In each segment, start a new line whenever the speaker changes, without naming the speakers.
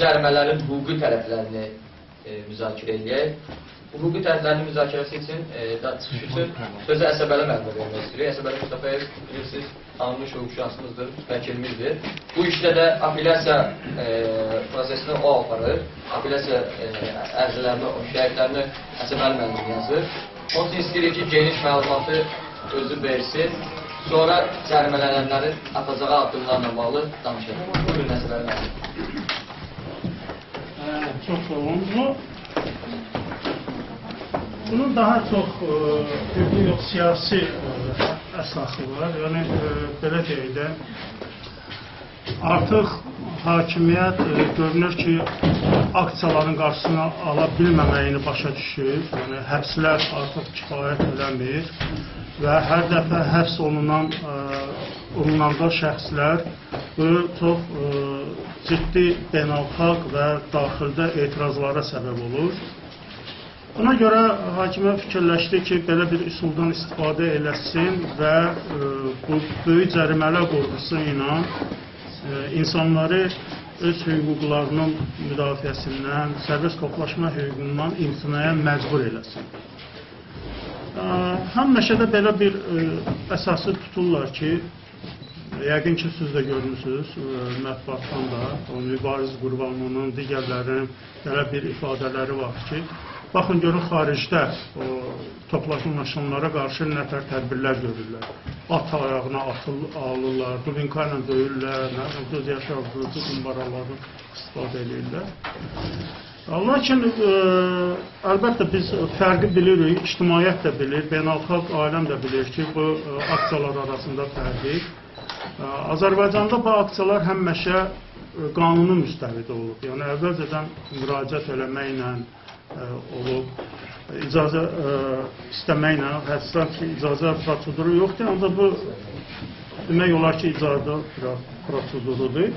cərimələrin hüquqi tərəflərini müzakirə edək. Hüquqi tərəflərinin müzakirəsi üçün, çıxış üçün sözü Əsəbəli müəllimə vermək istəyirik. Əsəbəli Mustafayev, bilirsiniz, tanınmış hüquqşünassımızdır, vəkilimizdir. Bu işdə də apellyasiya prosesini o aparır. Apellyasiya ərizələrini, şəhidlərini Əsəbəli müəllim yazır. Onun üçün istəyirik ki, geniş məlumatı özü versin. Sonra cərimələnənlərin atacağı addımlarla bağlı danışalım. Buyurun Əsəbəli müəllim.
Çox sağ olun. Bunun daha çox hüquqi yox, siyasi əsası var. Yəni, belə deyək də, artıq hakimiyyət görünür ki, aksiyaların qarşısını ala bilməməyini başa düşür. Yəni, həbslər artıq kifayət eləmir və hər dəfə həbs olunanda şəxslər çox ciddi beynəlxalq və daxildə etirazlara səbəb olur. Buna görə hakimə fikirləşdi ki, belə bir üsuldan istifadə eləsin və bu böyük cərimələr qorxusu ilə insanları öz hüquqlarının müdafiəsindən, sərbəst toplaşma hüququndan imtinaya məcbur eləsin. Həmişə də belə bir əsası tuturlar ki, yəqin ki, siz də görmüsünüz, mətbuatdan da, Mübariz Qurbanlının, digərlərinin belə bir ifadələri var ki, baxın, görün, xaricdə toplaşmışanlara qarşı nətər tədbirlər görürlər. At ayağına alırlar, dubinka ilə döyürlər, göz yaşardırıcı qumbaraları istifadə edirlər. Lakin, əlbəttə, biz fərqi bilirik, ictimaiyyət də bilir, beynəlxalq aləm də bilir ki, bu aksiyalar arasında fərqdir. Azərbaycanda bu aksiyalar həmişə qanunun müstəvidi olub. Yəni, əvvəlcədən müraciət eləməklə olub, icazə istəməklə, həssas icazə proseduru yoxdur, ancaq bu demək olar ki, icazə prosedurudur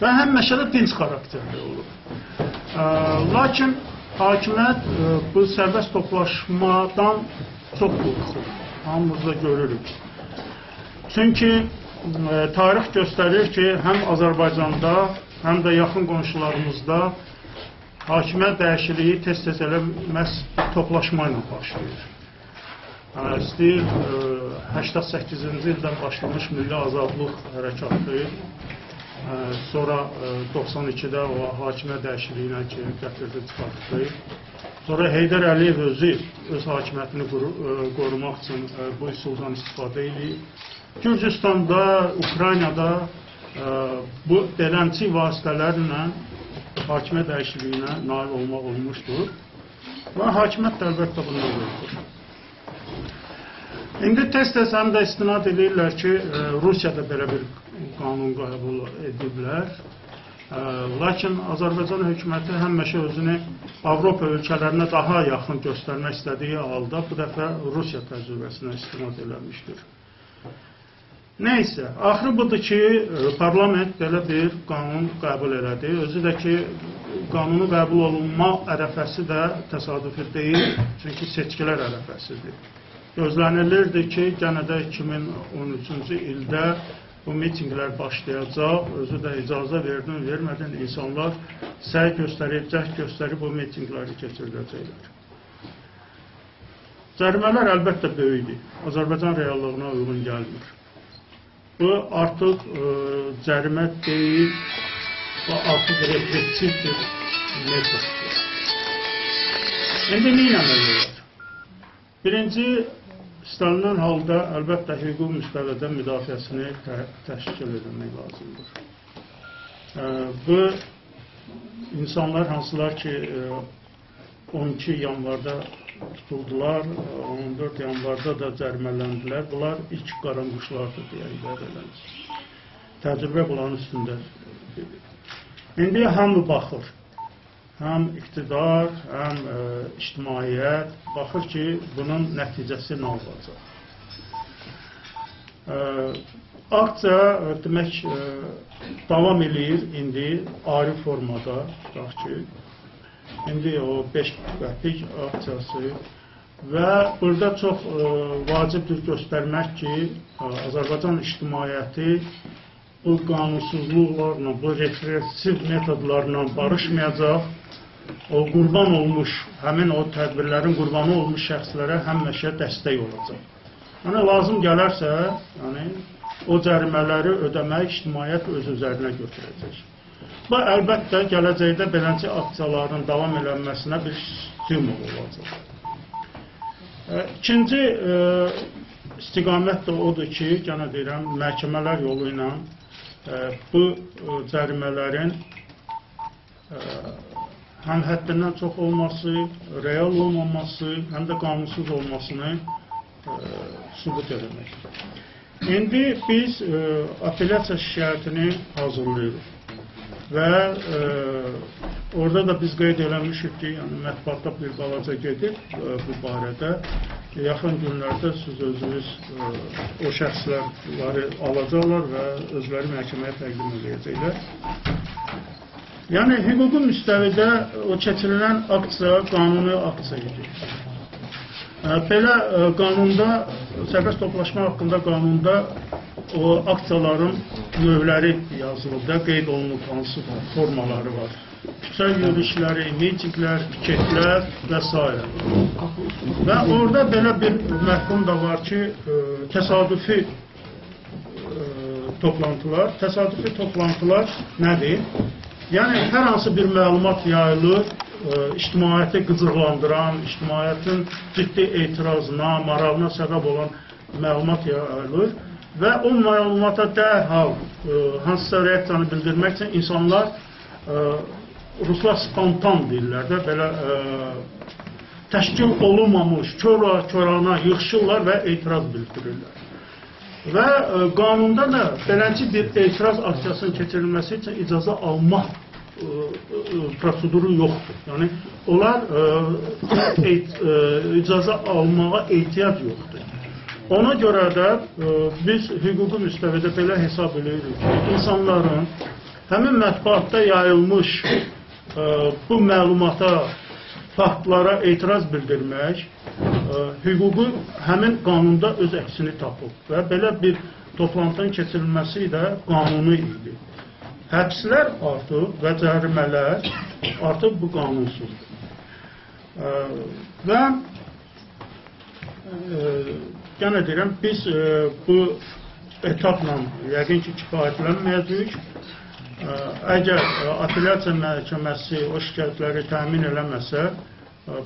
və həmişə də dinc xarakterli olub. Lakin hakimiyyət bu sərbəst toplaşmadan çox qorxur, hamımız da görürük. Çünki tarix göstərir ki, həm Azərbaycanda, həm də yaxın qonşularımızda hakimiyyət dəyişikliyi tez-tez elə məhz toplaşma ilə başlayır. İstəyir, 88-ci ildən başlamış milli azadlıq hərəkatı, sonra 92-də o hakimiyyət dəyişikliyinə ki, gətirdi, çıxartdı. Sonra Heydər Əliyev özü öz hakimiyyətini qorumaq üçün bu üsuldan istifadə edir. Gürcüstanda, Ukraynada bu beləmçi vasitələrlə hakimiyyət dəyişikliyinə nail olmaq olmuşdur və hakimiyyət də əlbəttə bundan qorxur. İndi tez-tez həm də istinad edirlər ki, Rusiyada belə bir qanun qəbul ediblər. Lakin Azərbaycan hökuməti həmişə özünü Avropa ölkələrinə daha yaxın göstərmək istədiyi halda bu dəfə Rusiya təcrübəsinə istinad eləmişdir. Neysə, axırı budur ki, parlament belə bir qanun qəbul elədi. Özü də ki, qanunu qəbul olunma ərəfəsi də təsadüfi deyil, çünki seçkilər ərəfəsidir. Gözlənilirdi ki, gənə də 2013-cü ildə bu mitinglər başlayacaq, özü də icazə verdin, vermədin, insanlar səy göstərib, cəhd göstərib bu mitingləri keçirdəcəklər. Cərimələr əlbəttə böyükdür, Azərbaycan reallığına uyğun gəlmir. Bu artıq cərimə deyil, bu artıq repressiv bir metoddur. İndi nə etməli olar? Birinci, istənilən halda əlbəttə hüquq müstəvidə müdafiəsini təşkil edilmək lazımdır. Bu insanlar hansılar ki 12 yanvarda tutuldular, 14 yanvarda da cərimələndilər. Bunlar ilk qaranquşlardır deyə idarə edəmiz. Təcrübə bunların üstündədir. İndi hamı baxır. Həm iqtidar, həm ictimaiyyət baxır ki, bunun nəticəsi nə olacaq. Aksiya demək davam edir indi ayrı formada, tutaq ki, indi o 5 qəpik aksiyası və burada çox vacibdir göstərmək ki, Azərbaycan ictimaiyyəti bu qanunsuzluqlarla, bu repressiv metodlarla barışmayacaq. O qurban olmuş, həmin o tədbirlərin qurbanı olmuş şəxslərə həmişə dəstək olacaq. Yəni, lazım gələrsə, yəni, o cərimələri ödəmək ictimaiyyət öz üzərinə götürəcək. Bu, əlbəttə, gələcəkdə beləncə aksiyaların davam edilməsinə bir stimul olacaq. İkinci istiqamət də odur ki, gənə deyirəm, məhkəmələr yolu ilə bu cərimələrin həm həddindən çox olması, real olmaması, həm də qanunsuz olmasını sübut edilmək. İndi biz apellyasiya şikayətini hazırlayırıq və orada da biz qeyd eləmişik ki, yəni mətbuatda bir balaca gedir bu barədə. Yaxın günlərdə siz özünüz o şəxsləri alacaqlar və özləri məhkəməyə təqdim edəcəklər. Yəni, hüquqi müstəvidə o keçirilən aksiya qanuni aksiya idi. Belə qanunda, sərbəst toplaşma haqqında qanunda o aksiyaların növləri yazılıbda, qeyd olunub hansı formaları var. Küçə yürüyüşləri, mitinglər, piketlər və s. Və orada belə bir məhkum da var ki, təsadüfi toplantılar nədir? Yəni, hər hansı bir məlumat yayılır, ictimaiyyəti qıcıqlandıran, ictimaiyyətin ciddi etirazına, marağına səbəb olan məlumat yayılır və o məlumata dərhal hansısa reaksiyanı bildirmək üçün insanlar ruslar spontan deyirlər də, belə təşkil olunmamış, körana yığışırlar və etiraz bildirirlər. Və qanunda da beləncə bir etiraz aksiyasının keçirilməsi üçün icazə almaq proseduru yoxdur. Yəni, onlar icazə almağa ehtiyac yoxdur. Ona görə də biz hüquqi müstəvidə belə hesab edirik ki, insanların həmin mətbuatda yayılmış bu məlumata, faktlara etiraz bildirmək hüququ həmin qanunda öz əksini tapıb və belə bir toplantının keçirilməsi də qanuni idi. Həbslər artıq və cərimələr artıq bu qanunsuzdur. Və yenə deyirəm, biz bu etapla yəqin ki, kifayətlənməyəcəyik. Əgər apellyasiya məhkəməsi o şikayətləri təmin eləməsə,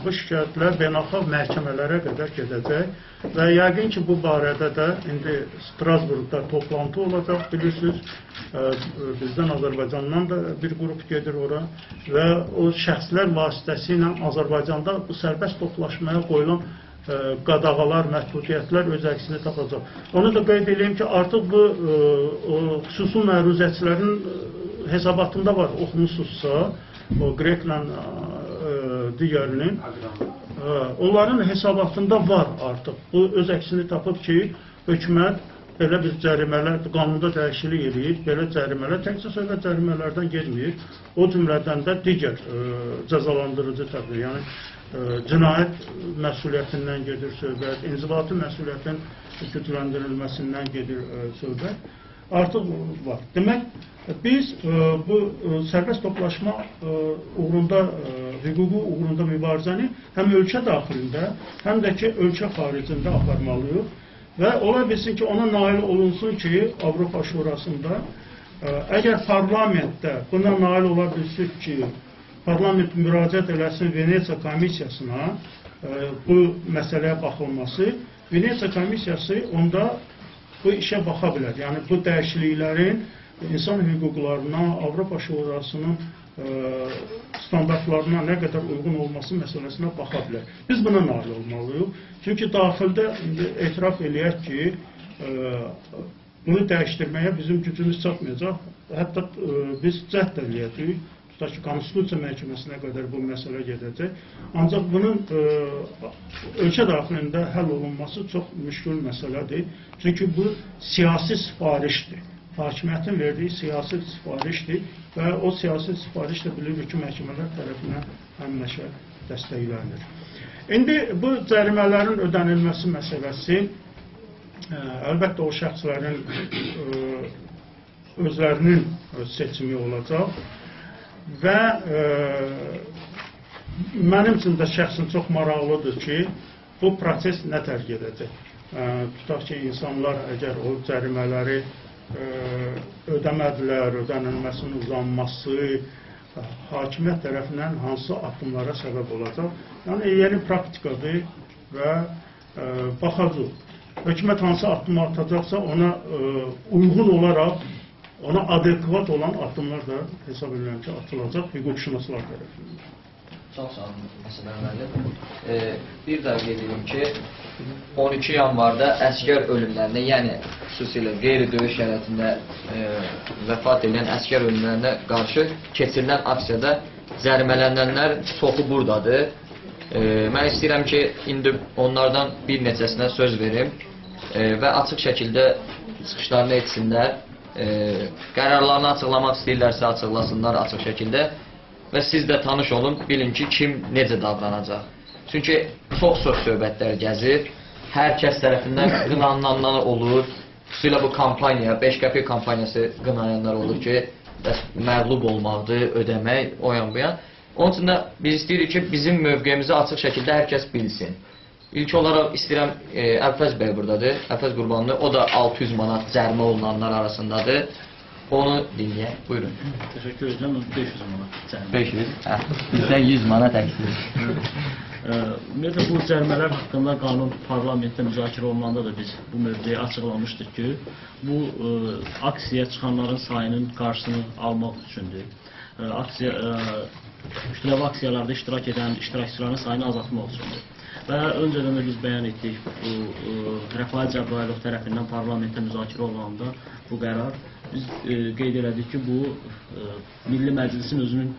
bu şikayətlər beynəlxalq məhkəmələrə qədər gedəcək və yəqin ki, bu barədə də indi Strasburqda toplantı olacaq, bilirsiniz, bizdən Azərbaycandan da bir qrup gedir ora və o şəxslər vasitəsilə Azərbaycanda bu sərbəst toplaşmaya qoyulan qadağalar, məhdudiyyətlər öz əksini tapacaq. Onu da qeyd edeyim ki, artıq bu xüsusi məruzəçilərin hesabatında var, oxumusunuzsa, o Qreklə digərinin, onların hesabatında var artıq. Bu öz əksini tapıb ki, hökumət belə bir cərimələr, qanunda dəyişiklik edir, belə cərimələr, təkcə söhbət cərimələrdən getmir, o cümlədən də digər cəzalandırıcı tədbir, yəni cinayət məsuliyyətindən gedir söhbət, inzibati məsuliyyətin gücləndirilməsindən gedir söhbət, artıq var. Demək, biz bu sərbəst toplaşma uğrunda, hüquqi uğrunda mübarizəni həm ölkə daxilində, həm də ki, ölkə xaricində aparmalıyıq və ola bilsin ki, ona nail olunsun ki, Avropa Şurasında, əgər parlamentdə buna nail ola bilsin ki, parlament müraciət eləsin Venesiya komissiyasına bu məsələyə baxılması, Venesiya komissiyası onda bu işə baxa bilər. Yəni, bu dəyişikliklərin insan hüquqlarına, Avropa Şurasının standartlarına nə qədər uyğun olması məsələsinə baxa bilər. Biz buna nail olmalıyıq. Çünki daxildə etiraf eləyək ki, bunu dəyişdirməyə bizim gücümüz çatmayacaq. Hətta biz cəhd eləyəcəyik. Tutaq ki, Konstitusiya məhkəməsinə qədər bu məsələ gedəcək. Ancaq bunun ölkə daxilində həll olunması çox müşkül məsələdir. Çünki bu siyasi sifarişdir. Hakimiyyətin verdiyi siyasi sifarişdir və o siyasi sifariş də bilirik ki, məhkəmələr tərəfindən həmişə dəstəklənir. İndi bu cərimələrin ödənilməsi məsələsi əlbəttə o şəxslərin özlərinin seçimi olacaq və mənim üçün də şəxsən çox maraqlıdır ki, bu proses nə tərk edəcək. Tutaq ki, insanlar əgər o cərimələri ödəmədilər, ödənilməsinin uzanması hakimiyyət tərəfindən hansı addımlara səbəb olacaq. Yəni, yeni praktikadır və baxacaq. Hökumət hansı addım atacaqsa ona uyğun olaraq, ona adekvat olan addımlar da hesab edirəm ki, atılacaq hüquqşünaslar tərəfindən.
Çox sağ olun, məsələn, müəllim. Bir daha qeyd edim ki, 12 yanvarda əskər ölümlərinə, yəni xüsusilə qeyri-döyüş şəraitində vəfat edən əskər ölümlərinə qarşı keçirilən aksiyada cərimələnənlər çoxu buradadır. Mən istəyirəm ki, indi onlardan bir neçəsinə söz verim və açıq şəkildə çıxışlarını etsinlər. Qərarlarını açıqlamaq istəyirlərsə açıqlasınlar açıq şəkildə və siz də tanış olun, bilin ki, kim necə davranacaq. Çünki çox söhbətlər gəzir, hər kəs tərəfindən qınananlar olur, xüsusilə bu kampaniya, 5 qəpik kampaniyası qınayanlar olur ki, məğlub olmaqdır, ödəmək, o yan bu yan. Onun üçün də biz istəyirik ki, bizim mövqeyimizi açıq şəkildə hər kəs bilsin. İlk olaraq istəyirəm, Əlfəz bəy buradadır, Əlfəz Qurbanlı, o da 600 manat cərimə olunanlar arasındadır. Onu dinləyək, buyurun.
Təşəkkür edirəm, 500 manat cərimə.
500, bizdən 100 manat əksiliyor.
Ümumiyyətlə, bu cərimələr haqqında qanun parlamentdə müzakirə olunanda da biz bu mövqeyi açıqlamışdıq ki, bu aksiyaya çıxanların sayının qarşısını almaq üçündür. Kütləvi aksiyalarda iştirak edən iştirakçıların sayını azaltmaq üçündür. Və öncədən də biz bəyan etdik, Rəfaət Cəbrayılov tərəfindən parlamentdə müzakirə olunanda bu qərar, biz qeyd elədik ki, bu Milli Məclisin özünün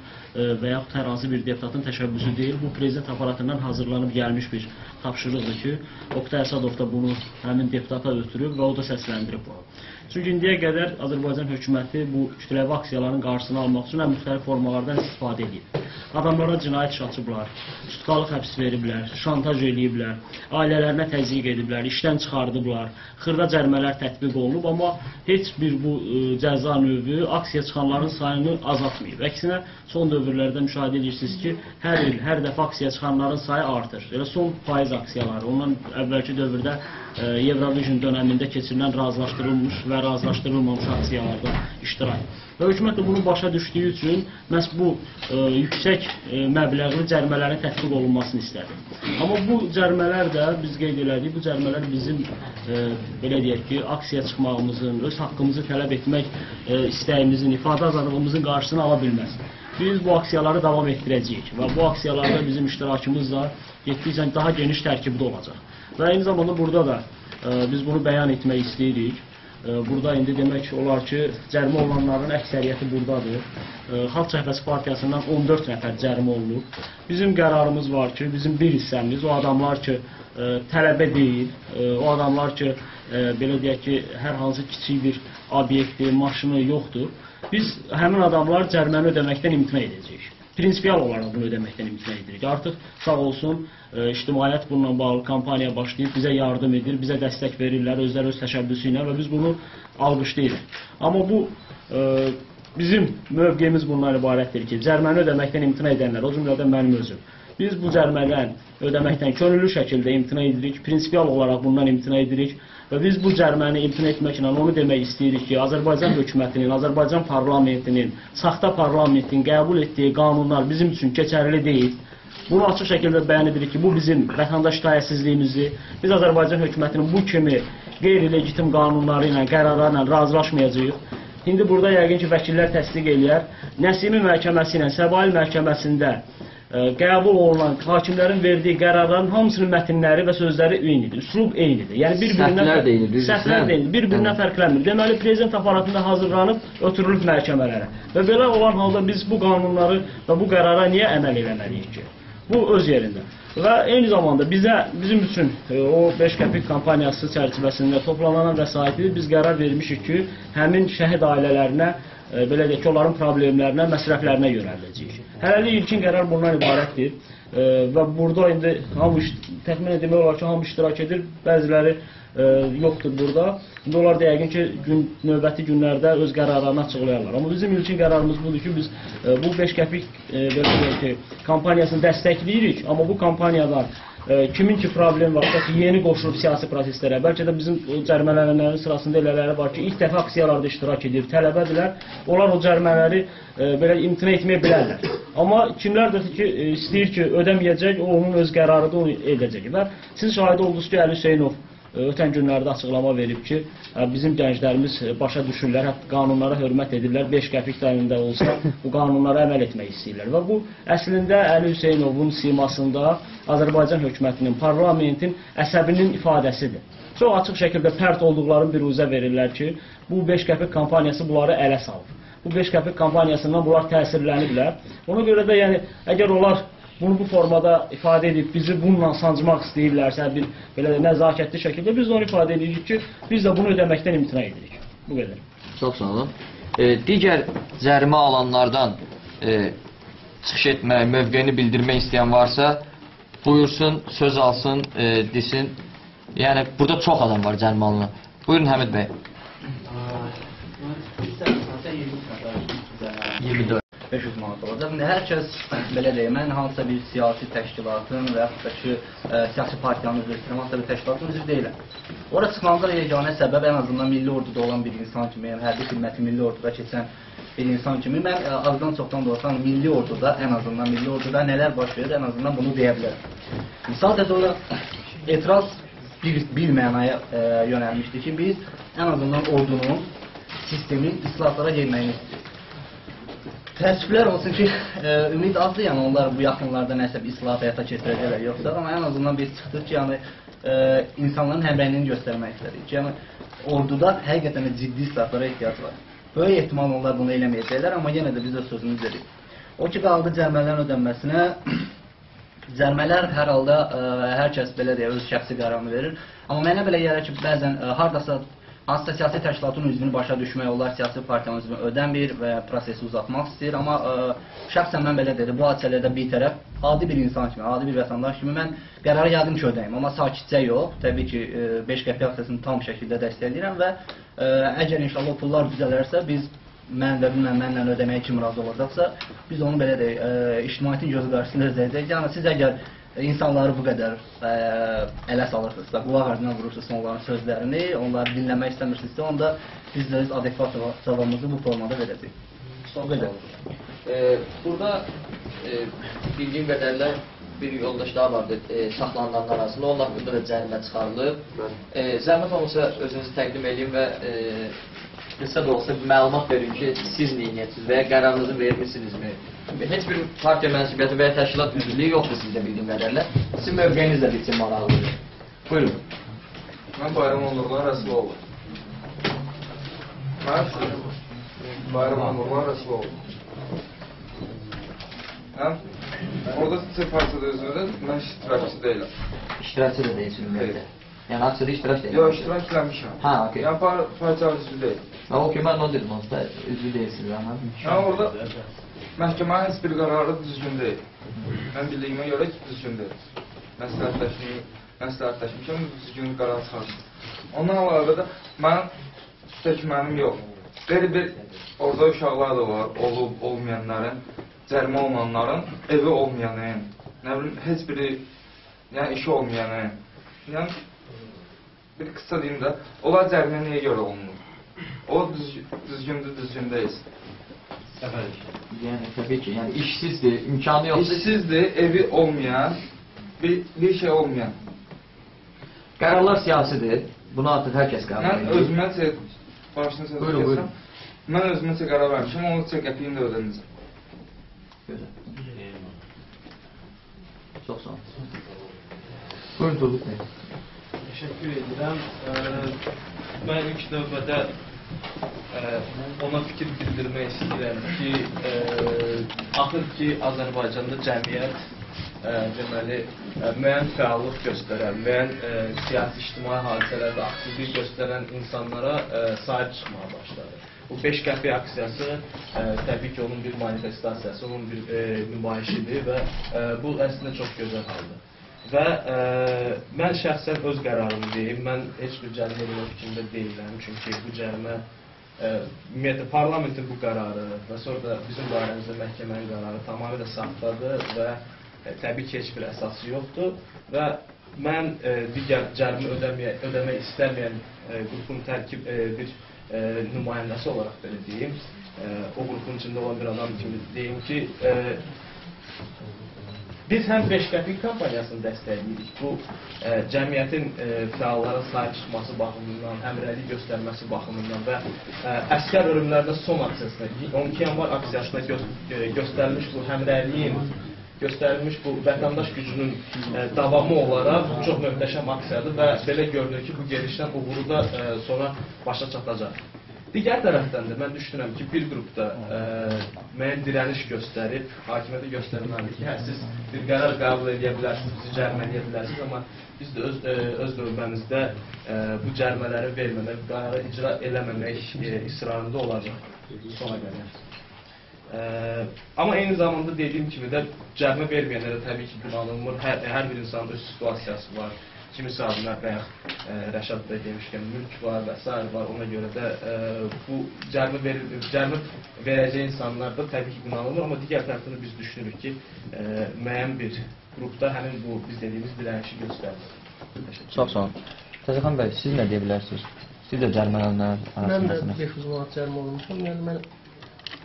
və yaxud hər hansı bir deputatın təşəbbüsü deyil, bu prezident aparatından hazırlanıb gəlmiş bir tapşırıqdır ki, Oqtay Əsadov da bunu həmin deputata ötürüb və o da səsləndirib bunu. Çünki indiyə qədər Azərbaycan hökuməti bu kütləvi aksiyaların qarşısını almaq üçün müxtəlif formalardan istifadə edib. Adamlara cinayət iş açıblar, tutqalıq həbs veriblər, şantaj ediblər, ailələrinə təzyiq ediblər, işdən çıxardıblar, xırda cərimələr tətbiq olunub, amma heç bir bu cəza növü aksiya çıxanların sayını azaltmayıb. Əksinə, son dövrlərdə müşahidə edirsiniz ki, hər il, hər dəfə aksiya çıxanların sayı artır. Elə son faiz aksiyaları, ondan əvvəlki dövrdə Eurovision dönəmində keçirilən razılaşdırılmış və razılaşdırılmamış aksiyalarda iştirak. Və hökumət də bunu başa düşdüyü üçün məhz bu yüksək məbləğli cərimələrin tətbiq olunmasını istədi. Amma bu cərimələr də biz qeyd elədik, bu cərimələr bizim belə deyək ki, aksiyaya çıxmağımızın, öz haqqımızı tələb etmək istəyimizin, ifadə azadlığımızın qarşısını ala bilməz. Biz bu aksiyaları davam etdirəcəyik və bu aksiyalarda bizim iştirakımız da getdikcə daha geniş tərkibdə olacaq. Və eyni zamanda burada da biz bunu bəyan etmək istəyirik. Burada indi demək olar ki, cərimə olanların əksəriyyəti buradadır. Xalq Cəbhəsi Partiyasından 14 nəfər cərimə olunub. Bizim qərarımız var ki, bizim bir hissəmiz, o adamlar ki, tələbə deyil, o adamlar ki, belə deyək ki, hər hansı kiçik bir obyekti, maşını yoxdur. Biz həmin adamlar cəriməni ödəməkdən imtina edəcəyik. Prinsipial olaraq bunu ödəməkdən imtina edirik. Artıq sağ olsun, ictimaiyyət bununla bağlı kampaniya başlayıb, bizə yardım edir, bizə dəstək verirlər, özləri öz təşəbbüsü ilə və biz bunu alqışlayırıq. Amma bu, bizim mövqeyimiz bundan ibarətdir ki, cəriməni ödəməkdən imtina edənlər, o cümlədən mənim özüm. Biz bu cərimədən ödəməkdən könüllü şəkildə imtina edirik, prinsipial olaraq bundan imtina edirik və biz bu cəriməni imtina etməklə onu demək istəyirik ki, Azərbaycan hökumətinin, Azərbaycan parlamentinin, saxta parlamentin qəbul etdiyi qanunlar bizim üçün keçərli deyil. Bunu açıq şəkildə bəyan edirik ki, bu bizim vətəndaş itaətsizliyimizi, biz Azərbaycan hökumətinin bu kimi qeyri-legitim qanunları ilə, qərarlarla razılaşmayacağıq. İndi burada yəqin ki, vəkillər təsdiq eləyər. Nəsimi məhkəməsi ilə, Səbail məhkəməsində qəbul olunan hakimlərin verdiyi qərarların hamısının mətnləri və sözləri eynidir, üslub eynidir. Yəni
səhvlər də eynidir,
bir-birindən fərqlənmir. Deməli, prezident aparatında hazırlanıb, ötürülüb məhkəmələrə. Və belə olan halda biz bu qanunları və bu qərara niyə əməl eləməliyik ki? Bu öz yerində. Və eyni zamanda bizim üçün o 5 qəpik kampaniyası çərçivəsində toplanan vəsaiti biz qərar vermişik ki, həmin şəhid ailələrinə, belə deyək ki, onların problemlərinə, məsrəflərinə yönəldəcəyik. Hələlik ilkin qərar bundan ibarətdir və burada indi hamı təxminən demək olar ki, hamı iştirak edir, bəziləri yoxdur burada. İndi onlar da yəqin ki, növbəti günlərdə öz qərarlarını açıqlayarlar. Amma bizim ilkin qərarımız budur ki, biz bu 5 qəpik belə deyək ki, kampaniyasını dəstəkləyirik, amma bu kampaniyadan kimin ki problem varsa ki, yeni qoşulub siyasi proseslərə, bəlkə də bizim cərimələnənlərin sırasında elələri var ki, ilk dəfə aksiyalarda iştirak edir, tələbədirlər, onlar o cərimələri belə imtina etməyə bilərlər. Amma kimlərdir ki, istəyir ki, ödəməyəcək, o onun öz qərarıdır, onu edəcək. Və siz şahid oldunuz ki, Əli Hüseynov ötən günlərdə açıqlama verib ki, bizim gənclərimiz başa düşürlər, hətta qanunlara hörmət edirlər, 5 qəpik dəyərində olsa bu qanunlara əməl etmək istəyirlər. Və bu əslində Əli Hüseynovun simasında Azərbaycan hökumətinin, parlamentin əsəbinin ifadəsidir. Çox açıq şəkildə pərt olduqlarını biruzə verirlər ki, bu 5 qəpik kampaniyası bunları ələ salır. Bu 5 qəpik kampaniyasından bunlar təsirləniblər. Ona görə də yəni, əgər onlar bunu bu formada ifadə edib, bizi bununla sancmaq istəyirlərsə, bir belə nəzakətli şəkildə biz də onu ifadə edirik ki, biz də bunu ödəməkdən imtina edirik. Bu qədər.
Çox sağ olun. Digər cərimə alanlardan çıxış etmək, mövqeyini bildirmək istəyən varsa, buyursun, söz alsın, desin. Yəni, burada çox adam var cərimə alınan. Buyurun, Həmid bəy. 24.
500 manat olacaq. Hər kəs, belə deyək, mən hansısa bir siyasi təşkilatın və yaxud da ki, siyasi partiyanın üzvü istəyirəm, hansısa bir təşkilatın üzvü deyiləm. Ora çıxmamda yeganə səbəb ən azından milli orduda olan bir insan kimi, yəni hərbi xidməti milli orduda keçən bir insan kimi, mən azdan çoxdan da olsam milli orduda, ən azından milli orduda nələr baş verir, ən azından bunu deyə bilərəm. Sadəcə olaraq etiraz bir mənaya yönəlmişdir ki, biz ən azından ordunun, sistemin islahatlara gelməyini istəyirik. Təəssüflər olsun ki, ümid azdır, yəni onlar bu yaxınlarda nəsə bir islahat həyata keçirəcəklər yoxsa, amma ən azından biz çıxdıq ki, yəni insanların həmrəynini göstərmək istədik. Yəni orduda həqiqətən də ciddi islahatlara ehtiyac var. Böyük ehtimal onlar bunu eləməyəcəklər, amma yenə də biz də sözümüz dedik. O ki, qaldı cərimələrin ödənməsinə, cərimələr hər halda hər kəs belə deyə öz şəxsi qərarını verir. Amma mənə belə gəlir ki, bəzən hardasa hansısa siyasi təşkilatın üzvünü başa düşmək olar, siyasi partiyanın üzvünü ödəmir və prosesi uzatmaq istəyir. Amma şəxsən mən belə dedim, bu hadisələrdə bir tərəf, adi bir insan kimi, adi bir vətəndaş kimi mən qərarı yəqin ki, ödəyim. Amma sakitcə yox, təbii ki, 5 qəpik aksiyasını tam şəkildə dəstəkləyirəm və əgər inşallah pullar düzələrsə, biz mən və bilməm mənlə ödəməyə kim razı olacaqsa, biz onu belə deyək, ictimaiyyətin gözü qarşısında ödəyəcəyik. Yəni siz əgər insanları bu qədər ələ salırsınızsa, qulaq ardına vurursunuzsa onların sözlərini, onları dinləmək istəmirsinizsə, onda biz də öz adekvat cavabımızı bu formada verəcəyik. O qədər.
Burada bildiyim qədərlə bir yoldaş daha vardı saxlanılanlar arasında, onun haqqında da cərimə çıxarılıb. Zəhmət olmasa özünüzü təqdim edin və qısa da olsa məlumat verin ki, siz niyyətsiz və ya qərarınızı vermişsinizmi? Heç bir partiya mənsubiyyəti və ya təşkilat üzvlüyü yoxdur sizdə bildiyim qədərlə. Sizin mövqeyiniz də bitsin maraqlıdır. Buyurun.
Mən Bayram Onurlar Rəsuloğlu. Bayram Onurlar Rəsuloğlu. Orada sırf parçada özünüzdə mən iştirakçı deyiləm.
İştirakçı da deyilsin ümumiyyətlə. Yəni aksiyada iştirak deyil.
Yox, iştirak eləmişəm.
Ha, okey.
Yəni parçada üzvü deyil.
Okey, mən onu dedim, olsa üzvü deyilsiniz.
Yəni orada məhkəmənin heç bir qərarı düzgün deyil. Mən bildiyimə görə düzgün deyil. Məsləhətləşmişəm, düzgün qərar çıxarsın. Ondan əlavə də mən tək mənim yox. Qeyri bir orada uşaqlar da var, olub, olmayanların, cərimə olunanların, evi olmayanın, nə bilim, heç biri, yəni işi olmayanın. Yəni, bir qısa deyim də, onlar cərimə niyə görə olunur? O düzgündür, düzgün deyilsin.
Yəni, təbii ki, yəni işsizdir, imkanı yoxdur.
İşsizdir, evi olmayan, bir şey olmayan.
Qərarlar siyasidir, bunu artıq hər kəs qərar
Mən
edir.
özümə başını sözü
Buyurun.
mən özümə qərar vermişəm, onu qəpiyini də ödənəcəm.
Gözəl. Çox sağ olun. Buyurun, Turgut bəy.
Təşəkkür edirəm. Mən ilk növbədə ona fikir bildirmək istəyirəm ki, axır ki, Azərbaycanda cəmiyyət deməli, müəyyən fəallıq göstərən, müəyyən siyasi ictimai hadisələrdə aktivlik göstərən insanlara sahib çıxmağa başladı. Bu 5 qəpik aksiyası təbii ki, onun bir manifestasiyası, onun bir nümayişidir və bu əslində çox gözəl haldır. Və mən şəxsən öz qərarımı deyim, mən heç bir cərimə eləmək fikrində deyiləm, çünki bu cərimə ümumiyyətlə parlamentin bu qərarı və sonra da bizim barəmizdə məhkəmənin qərarı tamamilə saxtadır və təbii ki, heç bir əsası yoxdur və mən digər cərimə ödəmək istəməyən qrupun tərkib bir nümayəndəsi olaraq belə deyim, o qrupun içində olan bir adam kimi deyim ki, biz həm 5 qəpik kampaniyasını dəstəkləyirik. Bu, cəmiyyətin fəalların sahib çıxması baxımından, həmrəylik göstərməsi baxımından və əskər ölümlərdə son aksiyasına, 12 yanvar aksiyasına göstərilmiş bu həmrəyliyin, göstərilmiş bu vətəndaş gücünün davamı olaraq çox möhtəşəm aksiyadır və belə görünür ki, bu gedişdən uğuru da sonra başa çatacaq. Digər tərəfdən də mən düşünürəm ki, bir qrupda müəyyən dirəniş göstərib, hakimiyyətə göstərməlidir ki, siz bir qərar qəbul edə bilərsiniz, bizi cərimələyə bilərsiniz, amma biz də öz növbəmizdə bu cərimələri verməmək, qərarı icra eləməmək israrında olacaq sona qədər. Amma eyni zamanda dediyim kimi də cərimə verməyənlərə təbii ki, günahlanmır, hər bir insanın öz situasiyası var. Kimisi adına bayaq Rəşad da demişkən, mülk var və s. var. Ona görə də bu cərimə verəcək insanlar da təbii ki, günahlanır. Amma digər tərəfdən biz düşünürük ki, müəyyən bir qrupda həmin bu biz dediyimiz dirənişi göstərir.
Çox sağ olun. Təzəxan bəy, siz nə deyə bilərsiniz? Siz də cərimələnlər arasındasınız.
Mən də 500 manat cərimə olmuşam. Yəni mən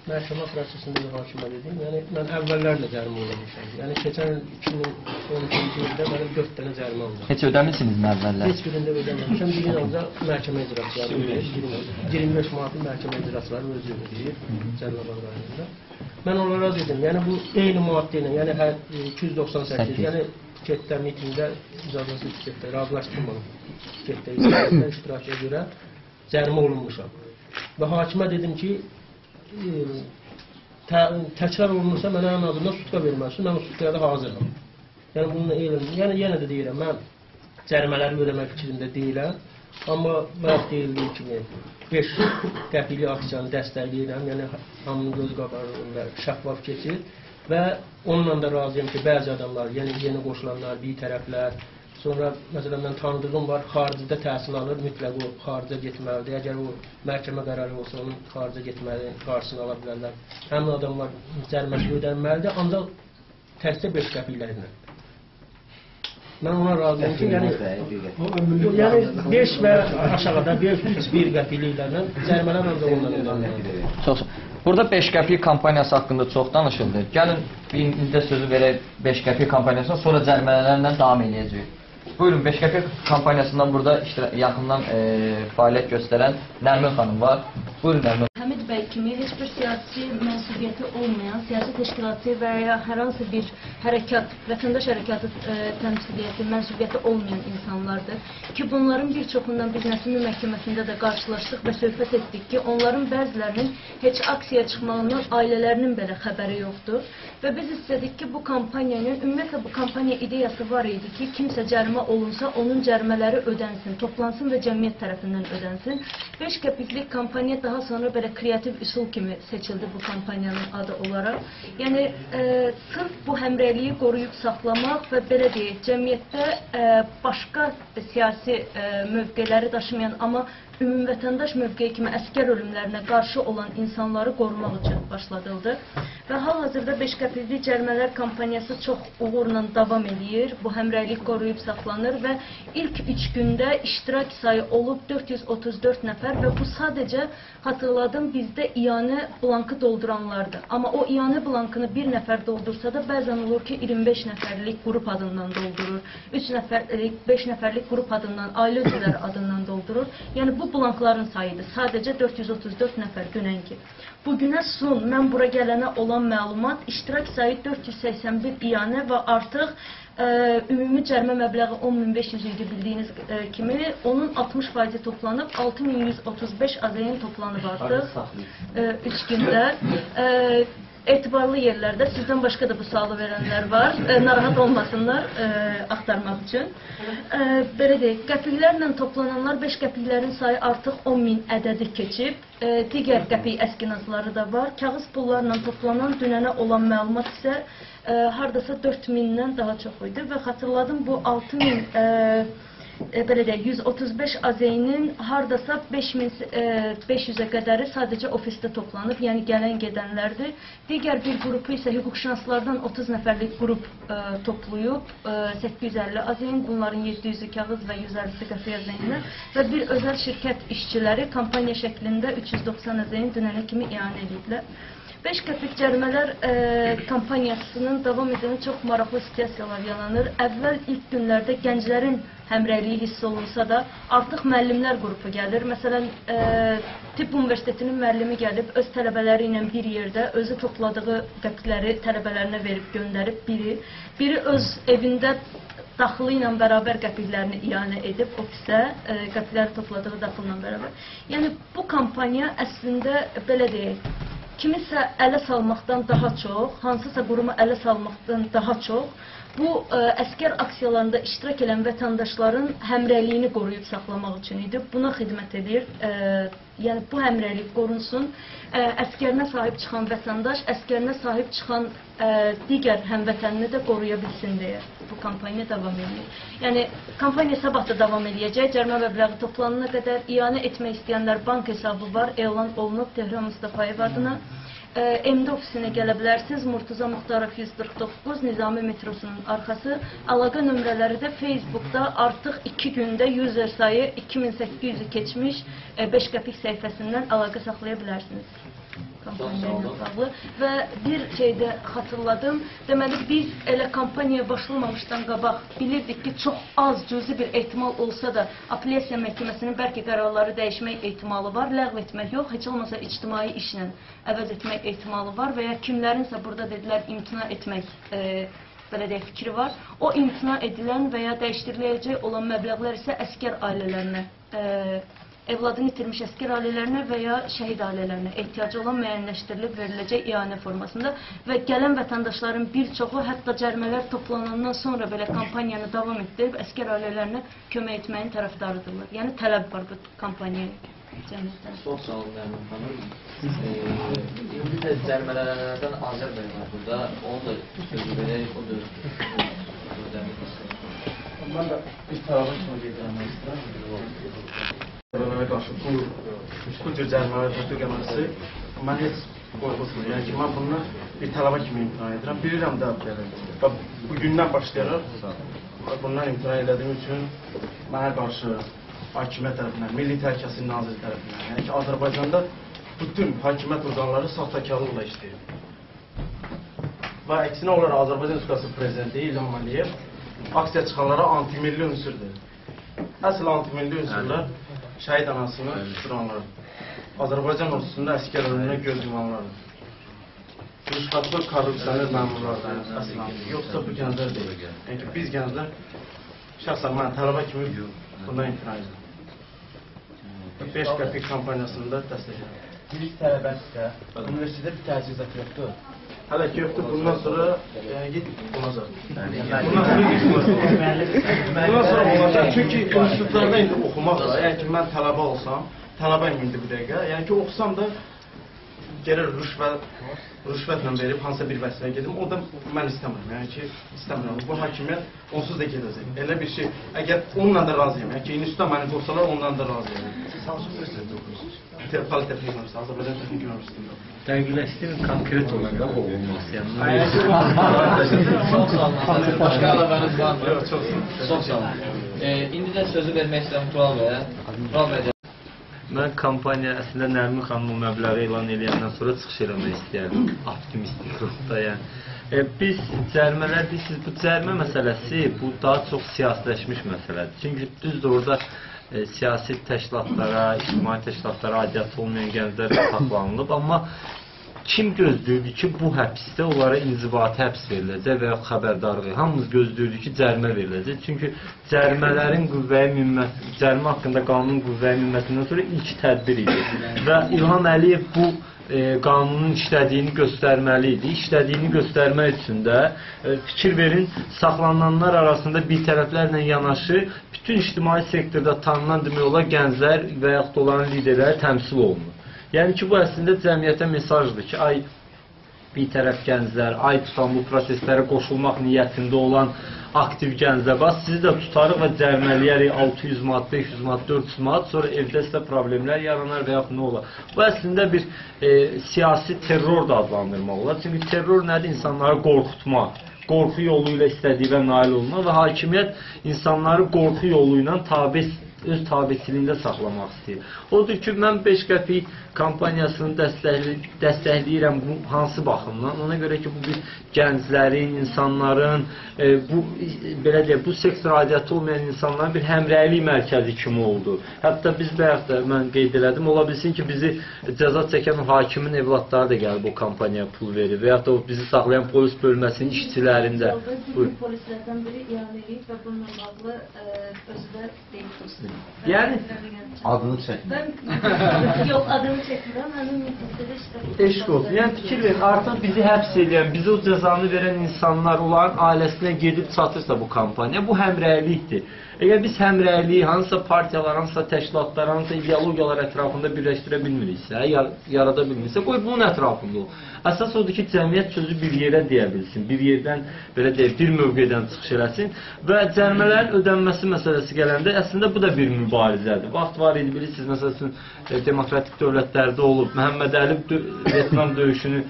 məhkəmə prosesində də hakimə dedim. Yəni mən əvvəllərlə cərimə olmuşam. Yəni keçən 2012-ci ildə mənim 4 dənə cərimə oldu.
Heç ödəmişsiniz mi əvvəllər?
Heç birində ödəməmişəm. Birini ancaq məhkəmə icraçıları ödəyir. 25 manatın məhkəmə icraçıları özü ödəyir Cəlilabad rayonunda. Mən onlara dedim, yəni bu eyni maddə ilə, yəni 298, yəni tiketdə, mitingdə, icazəsiz tiketdə, razılaşdırmadım. Tiketdə iştirakıya görə cərimə olunmuşam. Və hakimə dedim ki, təkrar olunursa mənə ən azından sutka verməlisin, mən o sutkaya da hazıram. Yəni bununla eyləmdir. Yəni yenə də deyirəm, mən cərimələri ödəmək fikrində deyiləm. Amma bayaq deyildiyi kimi 5 qəpikli aksiyanı dəstəkləyirəm. Yəni hamının göz qabağında şəffaf keçir və onunla da razıyam ki, bəzi adamlar, yəni yeni qoşulanlar, bir tərəflər, sonra məsələn mən tanıdığım var, xaricdə təhsil alır, mütləq o xaricə getməlidir. Əgər o məhkəmə qərarı olsa, onun xaricə getməli, qarşısını ala bilərlər. Həmin adamlar cəriməsi ödənməlidir, ancaq təkcə 5 qəpiklərlə. Mən ona razıyam ki, yəni 5 və aşağıda 5-3-1 qəpikliklərlə cərimələr ancaq ondan ödənməlidir.
Çox sağ olun. Burada 5 qəpik kampaniyası haqqında çox danışıldı. Gəlin, indi sözü verək 5 qəpik kampaniyasına, sonra cərimələrlə davam edəcəyik. Buyurun, 5 qəpik kampaniyasından burada yaxından fəaliyyət göstərən Nərmin xanım var. Buyurun, Nərmin.
Həmid bəy kimi heç bir siyasi mənsubiyyəti olmayan, siyasi təşkilatı və ya hər hansı bir hərəkat, vətəndaş hərəkatı təmsiliyyəti, mənsubiyyəti olmayan insanlardır. Ki bunların bir çoxundan biz Nəsimli məhkəməsində də qarşılaşdıq və söhbət etdik ki, onların bəzilərinin heç aksiyaya çıxmağından ailələrinin belə xəbəri yoxdur. Və biz istədik ki, bu kampaniyanın, ümumiyyətlə bu kampaniya ideyası var idi ki, kimsə cərimə olunsa, onun cərimələri ödənsin, toplansın və cəmiyyət tərəfindən ödənsin. 5 qəpiklik kampaniya daha sonra belə kreativ üsul kimi seçildi bu kampaniyanın adı olaraq. Yəni, sırf bu həmrəyliyi qoruyub saxlamaq və belə deyək, cəmiyyətdə başqa siyasi mövqeləri daşımayan, amma ümumvətəndaş mövqeyi kimi əskər ölümlərinə qarşı olan insanları qorumaq üçün başladıldı. Və hal-hazırda 5 qəpiklik cərimələr kampaniyası çox uğurla davam edir. Bu həmrəylik qoruyub saxlanır və ilk 3 gündə iştirak sayı olub 434 nəfər və bu sadəcə hatırladım bizdə iyanə blankı dolduranlardır. Amma o iyanə blankını bir nəfər doldursa da bəzən olur ki 25 nəfərlik qrup adından doldurur, 3 nəfərlik, 5 nəfərlik qrup adından, ailə üzvləri adından doldurur. Yəni bu blankların sayıdır. Sadəcə 434 nəfər dünənki. Bugünə son mən bura gələnə olan məlumat iştirak sayı 481 iyanə və artıq ümumi cərimə məbləği 10.500 idi bildiyiniz kimi. Onun 60% toplanıb 6.135 azeyin toplanıb artıq 3 gündə. etibarlı yerlərdə sizdən başqa da bu sualı verənlər var. Narahat olmasınlar axtarmaq üçün. Belə deyək, qəpiklərlə toplananlar 5 qəpiklərin sayı artıq 10.000 ədədi keçib. Digər qəpik əskinazları da var. Kağız pullarla toplanan dünənə olan məlumat isə hardasa 4.000-dən daha çox idi və xatırladım bu 6.000 belə deyək, 135 AZN-nin hardasa 500-ə qədəri sadəcə ofisdə toplanıb, yəni gələn gedənlərdir. Digər bir qrupu isə hüquqşünaslardan 30 nəfərlik qrup toplayıb, 850 AZN, bunların 700-ü kağız və 150-si qəpik AZN-lər və bir özəl şirkət işçiləri kampaniya şəklində 390 AZN dünənə kimi ianə ediblər. 5 qəpik cərimələr kampaniyasının davam edən çox maraqlı situasiyalar yaranır. Əvvəl ilk günlərdə gənclərin həmrəyliyi hiss olunsa da, artıq müəllimlər qrupu gəlir. Məsələn, Tibb Universitetinin müəllimi gəlib, öz tələbələri ilə bir yerdə özü topladığı qəpikləri tələbələrinə verib göndərib biri öz evində daxılı ilə bərabər qəpiklərini ianə edib ofisə, qəpikləri topladığı daxılla bərabər. Yəni, bu kampaniya əslində, belə deyək, kimisə ələ salmaqdan daha çox, hansısa qurumu ələ salmaqdan daha çox, bu əskər aksiyalarında iştirak edən vətəndaşların həmrəyliyini qoruyub saxlamaq üçün idi. Buna xidmət edir. Yəni, bu həmrəylik qorunsun. Əskərinə sahib çıxan vətəndaş, əskərinə sahib çıxan digər həmvətənini də qoruya bilsin deyə bu kampaniya davam edir. Yəni, kampaniya sabah da davam edəcək. Cərimə məbləği toplanana qədər ianə etmək istəyənlər bank hesabı var, elan olunub Tehran Mustafayev adına. MD ofisinə gələ bilərsiniz. Murtuza Muxtarov 149, Nizami metrosunun arxası. Əlaqə nömrələri də Facebookda artıq 2 gündə user sayı 2800-ü keçmiş 5 qəpik səhifəsindən əlaqə saxlaya bilərsiniz. Və bir şeydə xatırladım. Deməli, biz elə kampaniya başlamamışdan qabaq bilirdik ki, çox az cüzi bir ehtimal olsa da apellyasiya məhkəməsinin bəlkə qərarları dəyişmək ehtimalı var, ləğv etmək yox, heç olmasa ictimai işlə əvəz etmək ehtimalı var və ya kimlərinsə burada dedilər imtina etmək belə deyək fikri var. O imtina edilən və ya dəyişdiriləcək olan məbləğlər isə əskər ailələrinə evladını itirmiş əskər ailələrinə və ya şəhid ailələrinə ehtiyacı olan müəyyənləşdirilib veriləcək ianə formasında və gələn vətəndaşların bir çoxu hətta cərimələr toplanandan sonra belə kampaniyanı davam etdirib əskər ailələrinə kömək etməyin tərəfdarıdırlar. Yəni tələb var bu kampaniyaya.
Çox sağ olun, Nərmin xanım. İndi də cərimələrdən Azər bəy var burada. Onu da sözü verək, o da
mən də bir tərəfə kimi qeydələmək istəyirəm. Cərimələrə qarşı bu cür cərimələrə tətbiq edilməsi mən heç qorxusmur. Yəni ki, mən bundan bir tələbə kimi imtina edirəm. Bilirəm də bugündən başlayaraq bundan imtina edədiyim üçün mənə qarşı hakimiyyət tərəfindən, Milli Təhlükəsizlik Naziri tərəfindən, yəni ki, Azərbaycanda bütün hakimiyyət orqanları saxtakarlıqla işləyir. Və əksinə olaraq Azərbaycan Respublikası Prezidenti İlham Əliyev aksiya çıxanlara antimilli ünsürdür. Əsl antimilli ünsürlər şəhid anasını tuturanlar, Azərbaycan ordusunda əskər ölümünə göz yumanlardır. Rüşvətli korrupsiyaner məmurlardan əsl yoxsa bu gənclər deyil. Yəni ki, biz gənclər şəxsən mən tələbə kimi bundan imtina edirəm. 5 qəpik kampaniyasında dəstəklərim.
Bir tələbəsə, universitetdə bir təcizat yoxdur.
Hələ ki yoxdur, bundan sonra git olacaq. Bundan sonra olacaq, çünki institutlarda indi oxumaq da, yəni ki mən tələbə olsam, tələbəyim indi bu dəqiqə, yəni ki oxusam da gəlir rüşvətlə verib hansısa bir vəzifəyə gedim, o da mən istəmirəm, yəni ki istəmirəm. Bu hakimiyyət onsuz da gedəcək. Elə bir şey, əgər onunla da razıyam, yəni ki institutda məni qoysalar ondan da razıyam.
Siz hansı universitetdə oxuyursunuz?
Politexnik Üniversitesi, Azərbaycan Texnik Üniversitesi'ndə.
Dəqiqləşdirin konkret olaraq o olması yəni.
Çox sağ olun. Başqa əlavəniz var mı? Çox sağ olun. İndi də sözü vermək istəyirəm Tural bəyə. Tural bəyə.
Mən kampaniya əslində Nərmin xanım o məbləği elan edəndən sonra çıxış eləmək istəyərdim. Optimistik ruhda yəni. Biz cərimələr deyirsiniz, bu cərimə məsələsi bu daha çox siyasiləşmiş məsələdir. Çünki düzdür orada siyasi təşkilatlara, ictimai təşkilatlara aidiyyatı olmayan gənclər saxlanılıb, amma kim gözləyirdi ki, bu həbsdə onlara inzibati həbs veriləcək və ya xəbərdarlığı? Hamımız gözləyirdik ki, cərimə veriləcək. Çünki cərimələrin qüvvəyə minməsi, cərimə haqqında qanunun qüvvəyə minməsindən sonra ilk tədbir idi. Və İlham Əliyev bu qanunun işlədiyini göstərməli idi. İşlədiyini göstərmək üçün də fikir verin, saxlanılanlar arasında bir tərəflərlə yanaşı bütün ictimai sektorda tanınan demək olar gənclər və yaxud da onların liderləri təmsil olunur. Yəni ki, bu əslində cəmiyyətə mesajdır ki, ay bir tərəf gənclər, ay tutan bu proseslərə qoşulmaq niyyətində olan aktiv gənclər var. Sizi də tutarıq və cərmələyərik 600 manat, 500 manat, 400 manat, sonra evdə sizə problemlər yaranar və yaxud nə olar. Bu əslində bir siyasi terror da adlandırmaq olar. Çünki terror nədir? İnsanları qorxutmaq, qorxu yolu ilə istədiyinə nail olmaq və hakimiyyət insanları qorxu yolu ilə öz tabiçiliyində saxlamaq istəyir. Odur ki, mən 5 qəpik kampaniyasını dəstəkləyirəm bu hansı baxımdan? Ona görə ki, bu bir gənclərin, insanların, bu sektor aidiyyatı olmayan insanların bir həmrəylik mərkəzi kimi oldu. Hətta biz bayaq da mən qeyd elədim, ola bilsin ki, bizi cəza çəkən hakimin evlatları da gəlib o kampaniyaya pul verir və yaxud da bizi saxlayan polis bölməsinin işçilərində.
Polislərdən biri ilan edib və bununla bağlı özü də deyib.
Yəni
adını çək.
Yox, adını çəkmirəm, həmin müddətdə iştirak
eşq olsun. Yəni fikir verin, artıq bizi həbs edən, bizi o cəzanı verən insanlar, onların ailəsinə gedib çatırsa bu kampaniya, bu həmrəylikdir. Əgər biz həmrəyliyi hansısa partiyalar, hansısa təşkilatlar, hansısa ideologiyalar ətrafında birləşdirə bilmiriksə, yarada bilmirsə, qoy bunun ətrafında ol. Əsas odur ki, cəmiyyət sözü bir yerə deyə bilsin, bir yerdən, belə deyək, bir mövqedən çıxış eləsin və cərimələrin ödənməsi məsələsi gələndə əslində bu da bir mübarizədir. Vaxt var idi, bilirsiniz, məsəl üçün demokratik dövlətlərdə olub, Məhəmməd Əli Vyetnam döyüşünü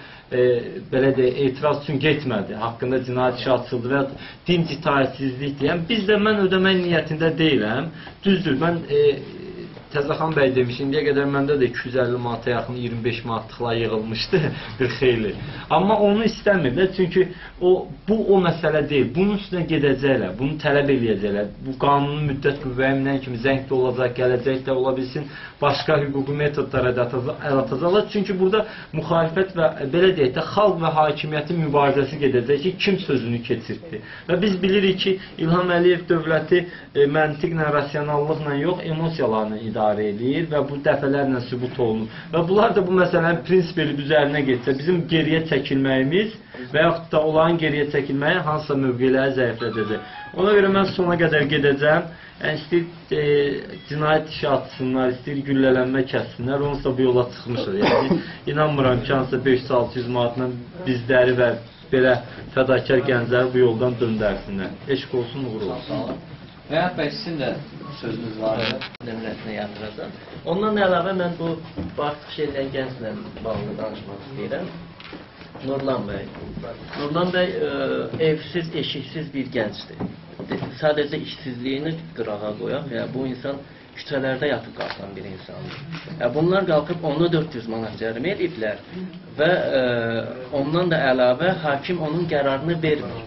belə deyək, etiraz üçün getmədi, haqqında cinayət işi açıldı və dinc itaətsizlik deyən, biz də mən ödəmək niyyətində deyiləm. Düzdür, mən Təzəxan bəy demiş, indiyə qədər məndə də 250 manata yaxın 25 manatlıqlar yığılmışdı bir xeyli. Amma onu istəmirlər, çünki bu o məsələ deyil. Bunun üstünə gedəcəklər, bunu tələb eləyəcəklər. Bu qanunun müddət qüvvəyə minən kimi zəngdə olacaq, gələcəkdə ola bilsin, başqa hüquqi metodlara da əl atacaqlar. Çünki burada müxalifət və belə deyək də xalq və hakimiyyətin mübarizəsi gedəcək ki, kim sözünü keçirtdi. Və biz bilirik ki, İlham Əliyev dövləti məntiqlə, rasionallıqla yox, emosiyalarla idarə edir və bu dəfələrlə sübut olunur. Və bunlar da bu məsələnin prinsip elib üzərinə getsə, bizim geriyə çəkilməyimiz və yaxud da onların geriyə çəkilməyi hansısa mövqeləri zəiflədəcək. Ona görə mən sona qədər gedəcəm. Yəni, istəyir cinayət işi atsınlar, istəyir güllələnmə kəssinlər, onunsa bu yola çıxmışıq. Yəni, inanmıram ki, hansısa 500-600 manatla bizləri və belə fədakar gəncləri bu yoldan döndərsinlər. Eşq olsun, uğur olsun.
Rəhət bəy, sizin də sözünüz var, nömrəsinə yatıracaq.
Ondan əlavə mən bu artıq şeydən gənclə bağlı danışmaq istəyirəm. Nurlan bəy. Nurlan bəy evsiz, eşiksiz bir gəncdir. Sadəcə işsizliyini qırağa qoyaq. Yəni, bu insan küçələrdə yatıb qalxan bir insandır. Bunlar qalxıb onu 400 manat cərimə ediblər və ondan da əlavə hakim onun qərarını vermir.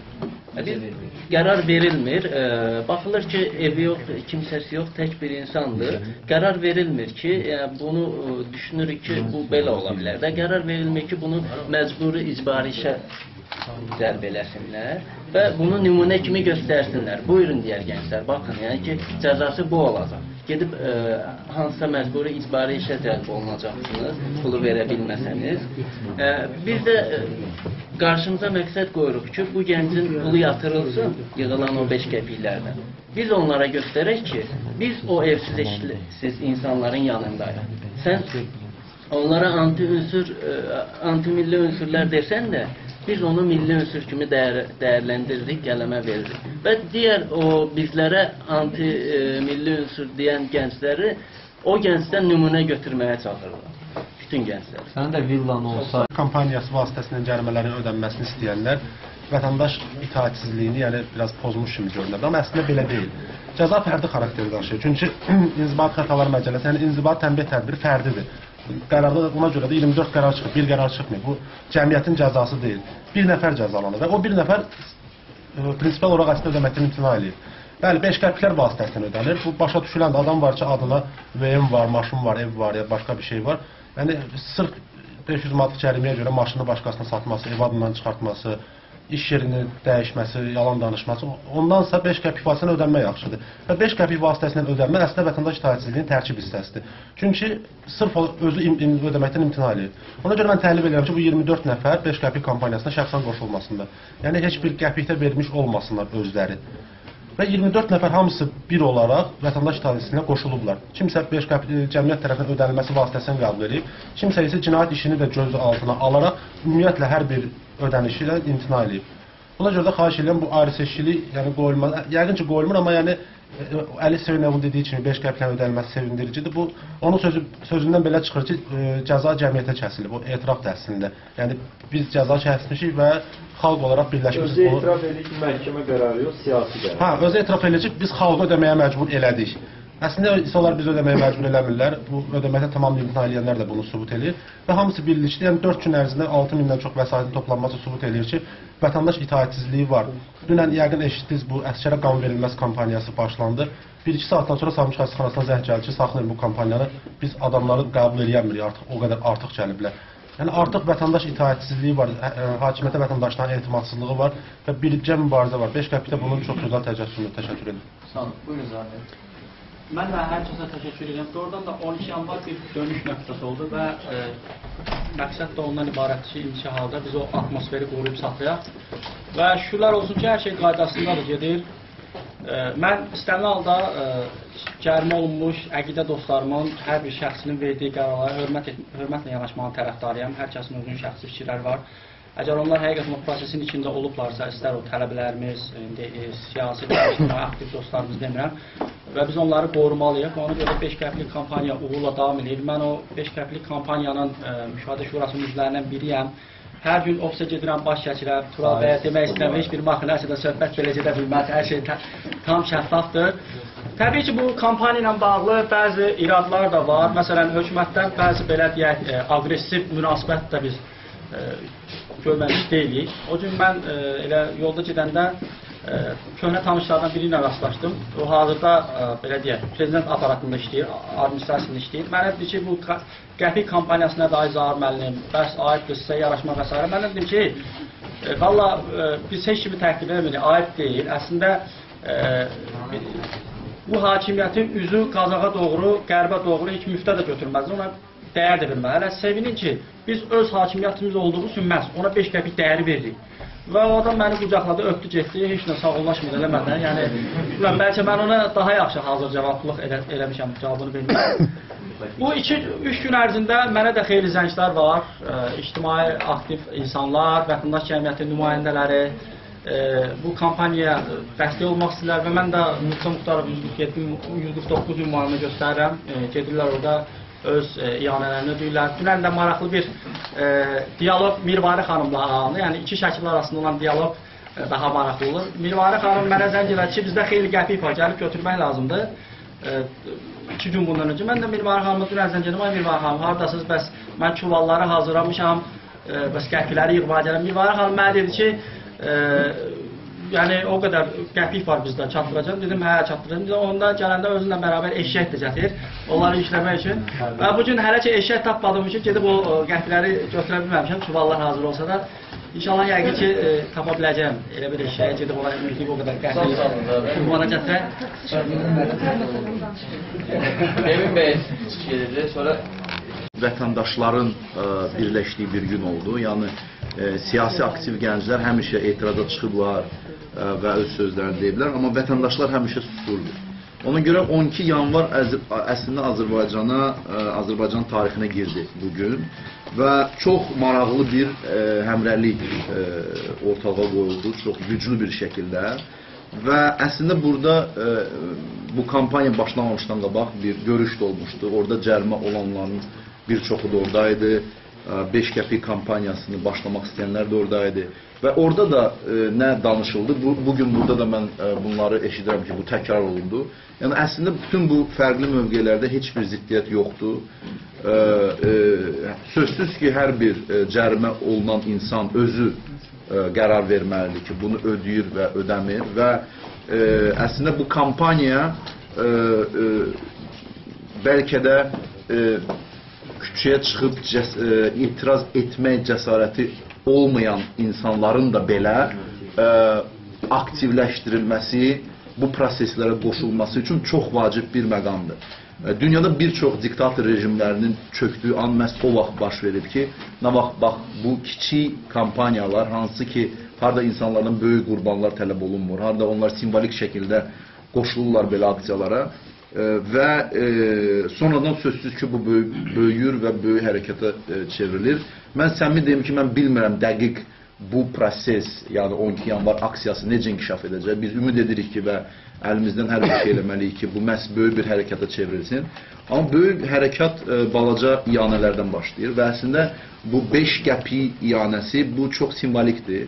Qərar verilmir. Baxılır ki, evi yox, kimsəsi yox, tək bir insandır. Qərar verilmir ki, bunu düşünürük ki, bu belə ola bilər də. Qərar verilmir ki, bunu məcburi icbari işə cəlb eləsinlər və bunu nümunə kimi göstərsinlər. Buyurun deyər gənclər, baxın, yəni ki, cəzası bu olacaq. Gedib hansısa məcburi icbari işə cəlb olunacaqsınız, pulu verə bilməsəniz. Biz də qarşımıza məqsəd qoyuruq ki, bu gəncin pulu yatırılsın, yığılan o 5 qəpiklərdən. Biz onlara göstərək ki, biz o evsiz, eşsiz insanların yanındayıq. Sən onlara anti-milli ünsürlər desən də, biz onu milli ünsür kimi dəyərləndiririk, qələmə veririk. Və digər o bizlərə anti-milli ünsür deyən gəncləri o gəncdən nümunə götürməyə çağırırlar. Bütün gənclər.
Sənin də villan olsa,
kampaniyası vasitəsilə cərimələrin ödənməsini istəyənlər vətəndaş itaətsizliyini, yəni biraz pozmuş kimi görünür. Amma əslində belə deyil. Cəza fərdi xarakteri daşıyır. Çünki İnzibati Xətalar Məcəlləsi, yəni inzibati tənbih tədbiri fərdidir. Qərarda ona görə də 24 qərar çıxıb, bir qərar çıxmıyor. Bu cəmiyyətin cəzası deyil. Bir nəfər cəzalanır və o bir nəfər prinsipal olaraq əslində ödəməkdən imtina eləyir. Bəli, 5 qəpiklər vasitəsilə ödənir. Bu başa düşülən adam var ki, adına VM var, maşın var, ev var, ya başqa bir şey var. Yəni sırf 500 manatlıq cəriməyə görə maşını başqasına satması, ev adından çıxartması, iş yerini dəyişməsi, yalan danışması, ondansa 5 qəpik vasitəsilə ödənmə yaxşıdır. Və 5 qəpik vasitəsilə ödənmə əslində vətəndaş itaətsizliyinin tərkib hissəsidir. Çünki sırf özü ödəməkdən imtina edir. Ona görə mən təklif edirəm ki, bu 24 nəfər 5 qəpik kampaniyasına şəxsən qoşulmasında. Yəni heç bir qəpikdə vermiş olmasınlar özləri. Və 24 nəfər hamısı bir olaraq vətəndaş itaətsizliyinə qoşulublar. Kimsə 5 qəpik cəmiyyət tərəfindən ödənilməsi vasitəsilə qəbul edib, kimsə isə cinayət işini də göz altına alaraq ümumiyyətlə hər bir ödənişi ilə imtina edib. Buna görə də xahiş edirəm bu ayrı-seçkilik, yəni qoyulmaz. Yəqin ki qoyulmur, amma yəni Əli Sevinovun dediyi kimi 5 qəpiklə ödənilməsi sevindiricidir. Bu onun sözündən belə çıxır ki, cəza cəmiyyətə kəsilib, o etiraf əslində. Yəni biz cəza kəsmişik və xalq olaraq birləşmişik.
Özü etiraf edir ki, məhkəmə qərarı yox, siyasi qərar.
Hə, özü etiraf edir ki, biz xalqı ödəməyə məcbur elədik. Əslində insanlar biz ödəməyə məcbur eləmirlər. Bu ödəməkdə tamam imtina edənlər də bunu sübut edir və hamısı birlikdə, yəni 4 gün ərzində 6000-dən çox vəsaitin toplanması sübut edir ki, vətəndaş itaətsizliyi var. Dünən yəqin eşitdiniz, bu əsgərə qan verilməz kampaniyası başlandı. 1-2 saatdan sonra Sağmış xəstəxanasına zəng gəldi ki, saxlayın bu kampaniyanı. Biz adamları qəbul edəmirik artıq, o qədər artıq gəliblər. Yəni artıq vətəndaş itaətsizliyi var, hakimiyyətə vətəndaşların etimadsızlığı var və birgə mübarizə var. 5 qəpikdə bunun çox gözəl təcəssümünü təşəkkür edirəm.
Sağ olun. Buyurun Zahir.
Mən də hər kəsə təşəkkür edirəm. Doğrudan da 12 yanvar bir dönüş nöqtəsi oldu və məqsəd də ondan ibarətdir ki, indiki halda biz o atmosferi qoruyub saxlayaq və şükürlər olsun ki, hər şey qaydasındadır gedir. Mən istənilən halda cərimə olunmuş əqidə dostlarımın hər bir şəxsinin verdiyi qərarlara hörmətlə yanaşmanın tərəfdarıyam. Hər kəsin özünün şəxsi fikirləri var. Əgər onlar həqiqətən o prosesin içində olublarsa, istər o tələbələrimiz, siyasi aktiv dostlarımız demirəm və biz onları qorumalıyıq. Ona görə 5 qəpiklik kampaniya uğurla davam edir. Mən o 5 qəpiklik kampaniyanın müşahidə şurasının üzvlərindən biriyəm. Hər gün ofisə gedirəm, baş çəkirəm, Tural bəyə demək istəyirəm, heç bir maxinəsilə söhbət belə gedə bilməz, hər şey tam şəffafdır. Təbii ki, bu kampaniya ilə bağlı bəzi iradlar da var. Məsələn, hökumətdən bəzi belə deyək, aqressiv münasibət də biz görməmiş deyilik. O gün mən elə yolda gedəndə köhnə tanışlardan biri ilə rastlaşdım. O hazırda belə deyək, prezident aparatında işləyir, administrasiyasında işləyir. Mənə dedi ki, bu qəpik kampaniyasına da Zahir müəllim, bəs aiddir sizə yaraşmaq və s. Mən dedim ki, valla biz heç kimi təklif edəmirik, aid deyil. Əslində bu hakimiyyətin üzü qazağa doğru, qərbə doğru heç müftə də götürməzdir. Ona dəyər də verməz. Hələ sevinin ki, biz öz hakimiyyətimiz olduğu üçün məhz ona 5 qəpik dəyəri veririk. Və o adam məni qucaqladı, öpdü, getdi, heç nə sağollaşmır eləmədən. Yəni, bəlkə mən ona daha yaxşı hazır cavablıq eləmişəm, cavabını vermişəm. Bu 2-3 gün ərzində mənə də xeyli zənglər var, ictimai aktiv insanlar, vətəndaş cəmiyyəti nümayəndələri bu kampaniyaya dəstək olmaq istəyirlər və mən də Musa Muxtarov 149 ünvanını göstərirəm, gedirlər orada öz iyanələrini ödəyirlər. Dünən də maraqlı bir diyaloq Mirvari xanımla alındı. Yəni iki şəkil arasında olan diyaloq daha maraqlı olur. Mirvari xanım mənə zəng elədi ki, bizdə xeyli qəpik var, gəlib götürmək lazımdır. 2 gün bundan öncə. Mən də Mirvari xanıma dünən zəng elədim, ay Mirvari xanım, haradasınız, bəs mən çuvalları hazırlamışam, bəs qəpikləri yığmağa gələm. Mirvari xanım mənə dedi ki, yəni o qədər qəpik var bizdə, çatdıracaq. Dedim, hə, çatdıracaq. Onda gələndə özünlə bərabər eşək də gətir, onları işləmək üçün. Və bugün hələ ki eşək tapmadığım üçün gedib o qəpikləri götürə bilməmişəm, çuvallar hazır olsa da. İnşallah yəqin ki tapa biləcəm. Elə bir eşəyə gedib onlara ümidliyib o qədər qəpik ünvana gətirək.
Emin bəy gedirdi, sonra
vətəndaşların birləşdiyi bir gün oldu. Yəni siyasi aktiv gənclər həmişə etiraza çıxıblar və öz sözlərini deyiblər, amma vətəndaşlar həmişə susurdu. Ona görə 12 yanvar əslində Azərbaycan tarixinə girdi bugün və çox maraqlı bir həmrəylik ortalığa qoyuldu, çox güclü bir şəkildə və əslində burada bu kampaniya başlamamışdan qabaq bir görüş də olmuşdu. Orada cərimə olanların bir çoxu da oradaydı. 5 qəpik kampaniyasını başlamaq istəyənlər də oradaydı. Və orada da nə danışıldı, bugün burada da mən bunları eşidirəm ki, bu təkrar olundu. Yəni əslində bütün bu fərqli mövqelərdə heç bir ziddiyyət yoxdur. Sözsüz ki, hər bir cərimə olunan insan özü qərar verməlidir ki, bunu ödəyir və ödəmir və əslində bu kampaniya bəlkə də küçəyə çıxıb etiraz etmək cəsarəti olmayan insanların da belə aktivləşdirilməsi, bu proseslərə qoşulması üçün çox vacib bir məqamdır. Dünyada bir çox diktator rejimlərinin çöktüyü an məhz o vaxt baş verib ki, nə vaxt bax bu kiçik kampaniyalar, hansı ki, harda insanlardan böyük qurbanlar tələb olunmur, harda onlar simvolik şəkildə qoşulurlar belə aksiyalara və sonradan sözsüz ki, bu böyüyür və böyük hərəkətə çevrilir. Mən səmimi deyim ki, mən bilmirəm dəqiq bu proses, yəni 12 yanvar aksiyası necə inkişaf edəcək. Biz ümid edirik ki və əlimizdən hər bir şey eləməliyik ki, bu məhz böyük bir hərəkata çevrilsin. Amma böyük hərəkat balaca iyanələrdən başlayır və əslində bu 5 qəpik iyanəsi bu çox simvolikdir.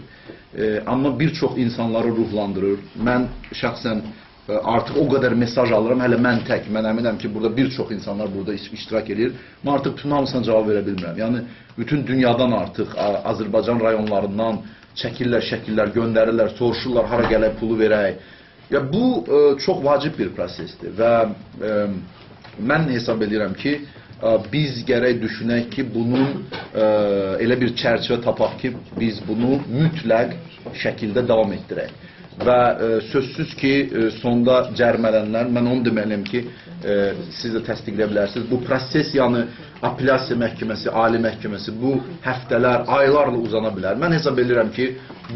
Amma bir çox insanları ruhlandırır. Mən şəxsən artıq o qədər mesaj alıram, hələ mən tək, mən əminəm ki, burada bir çox insanlar burada iştirak edir. Mən artıq bütün hamısına cavab verə bilmirəm. Yəni, bütün dünyadan artıq Azərbaycan rayonlarından çəkirlər, şəkillər, göndərirlər, soruşurlar, hara gələk, pulu verək. Bu çox vacib bir prosesdir və mən hesab edirəm ki, biz gərək düşünək ki, bunun elə bir çərçivə tapaq ki, biz bunu mütləq şəkildə davam etdirək. Və sözsüz ki, sonda cərimələnlər, mən onu deməliyim ki, siz də təsdiqləyə bilərsiniz, bu proses, yəni apellyasiya məhkəməsi, ali məhkəməsi, bu həftələr, aylarla uzana bilər. Mən hesab edirəm ki,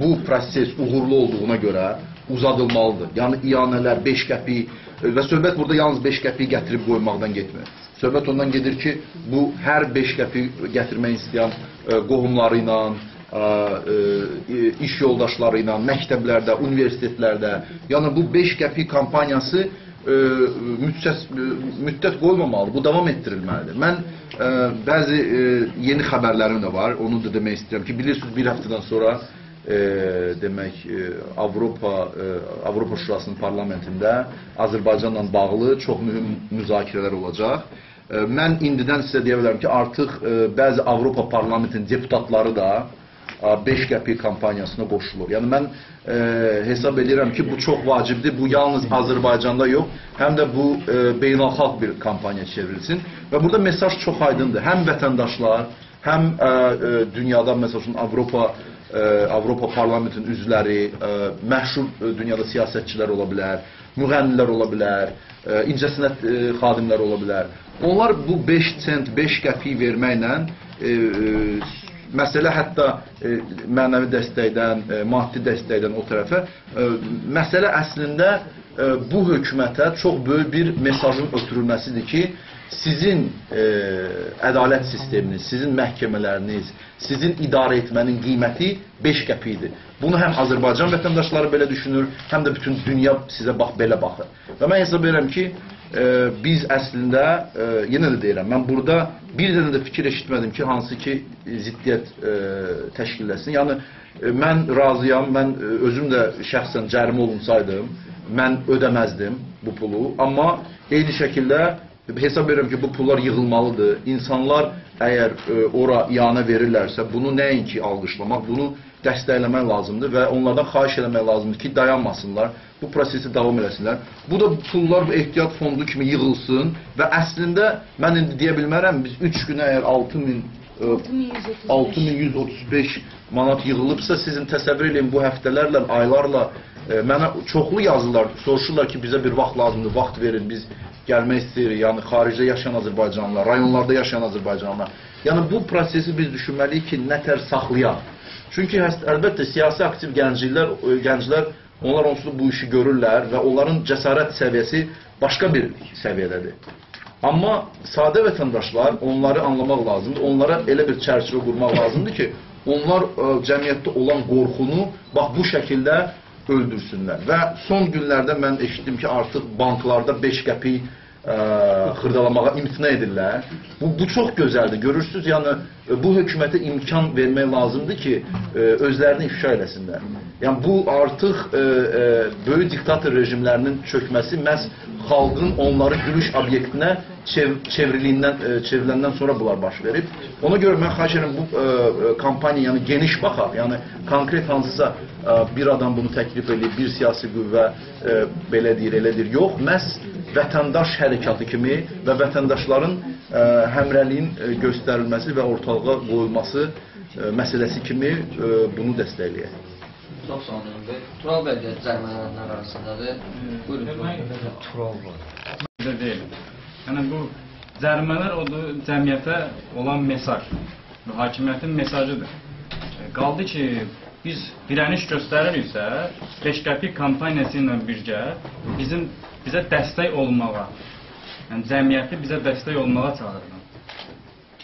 bu proses uğurlu olduğuna görə uzadılmalıdır. Yəni, iyanələr, 5 qəpik və söhbət burada yalnız 5 qəpik gətirib qoymaqdan getmir. Söhbət ondan gedir ki, bu hər 5 qəpik gətirmək istəyən qohumları ilə, iş yoldaşları ilə, məktəblərdə, universitetlərdə, yəni bu 5 qəpik kampaniyası müddət qoymamalı, bu davam etdirilməlidir. Mən bəzi yeni xəbərlərim də var, onu da demək istəyirəm ki, bilirsiniz, bir həftədən sonra demək Avropa Şurasının parlamentində Azərbaycanla bağlı çox mühüm müzakirələr olacaq. Mən indidən sizə deyə bilərəm ki, artıq bəzi Avropa parlamentinin deputatları da 5 qəpik kampaniyasına qoşulur. Yəni mən hesab edirəm ki, bu çox vacibdir. Bu yalnız Azərbaycanda yox, həm də bu beynəlxalq bir kampaniya çevrilsin. Və burada mesaj çox aydındır. Həm vətəndaşlar, həm dünyada məsələn Avropa parlamentinin üzvləri, məşhur dünyada siyasətçilər ola bilər, müğənnilər ola bilər, incəsənət xadimləri ola bilər. Onlar bu 5 sent, 5 qəpik verməklə məsələ hətta mənəvi dəstəkdən, maddi dəstəkdən o tərəfə, məsələ əslində bu hökumətə çox böyük bir mesajın ötürülməsidir ki, sizin ədalət sisteminiz, sizin məhkəmələriniz, sizin idarə etmənin qiyməti 5 qəpikdir. Bunu həm Azərbaycan vətəndaşları belə düşünür, həm də bütün dünya sizə belə baxır. Və mən hesab edirəm ki, biz əslində, yenə də deyirəm, mən burada bir dənə də fikir eşitmədim ki, hansı ki ziddiyyət təşkilləsin. Yəni, mən razıyam, mən özüm də şəxsən cərimə olunsaydım, mən ödəməzdim bu pulu. Amma eyni şəkildə hesab edirəm ki, bu pullar yığılmalıdır. İnsanlar əgər ora iyanə verirlərsə, bunu nəinki alqışlamaq, bunu dəstəkləmək lazımdır və onlardan xahiş eləmək lazımdır ki, dayanmasınlar, bu prosesi davam eləsinlər. Bu da pullar ehtiyat fondu kimi yığılsın və əslində mən indi deyə bilmərəm, biz 3 günə əgər 6135 manat yığılıbsa, sizin təsəvvür edin bu həftələrlə, aylarla mənə çoxlu yazılar, soruşurlar ki, bizə bir vaxt lazımdır, vaxt verin, biz gəlmək istəyirik, yəni xaricdə yaşayan Azərbaycanlılar, rayonlarda yaşayan Azərbaycanlılar. Yəni bu prosesi biz düşünməliyik ki, nətər saxlayaq. Çünki əlbəttə siyasi aktiv gənclər, onlar onsuz da bu işi görürlər və onların cəsarət səviyyəsi başqa bir səviyyədədir. Amma sadə vətəndaşlar, onları anlamaq lazımdır, onlara elə bir çərçivə qurmaq lazımdır ki, onlar cəmiyyətdə olan qorxunu bax bu şəkildə öldürsünlər. Və son günlərdə mən eşitdim ki, artıq banklarda 5 qəpik xırdalamağa imtina edirlər. Bu çox gözəldir. Görürsünüz, yəni bu hökumətə imkan vermək lazımdır ki, özlərini ifşa eləsinlər. Yəni bu artıq böyük diktator rejimlərinin çökməsi məhz xalqın onları gülüş obyektinə çevriləndən sonra bunlar baş verib. Ona görə mən xahiş edirəm bu kampaniya yəni geniş baxaq. Yəni konkret hansısa bir adam bunu təklif edir, bir siyasi qüvvə belə deyir, elə deyir. Yox, məhz vətəndaş hərəkatı kimi və vətəndaşların həmrəliyin göstərilməsi və ortalığa qoyulması məsələsi kimi bunu dəstəkləyək.
Çox sağ olun. Tural bəy də cərimələnənlər arasındadır. Buyurun.
Tural var. Deyil. Yəni bu cərimələr odur cəmiyyətə olan mesaj, hakimiyyətin mesajıdır. Qaldı ki, biz dirəniş göstəririksə, 5 qəpik kampaniyası ilə birgə bizə dəstək olmağa, yəni cəmiyyəti bizə dəstək olmağa çağırırıq.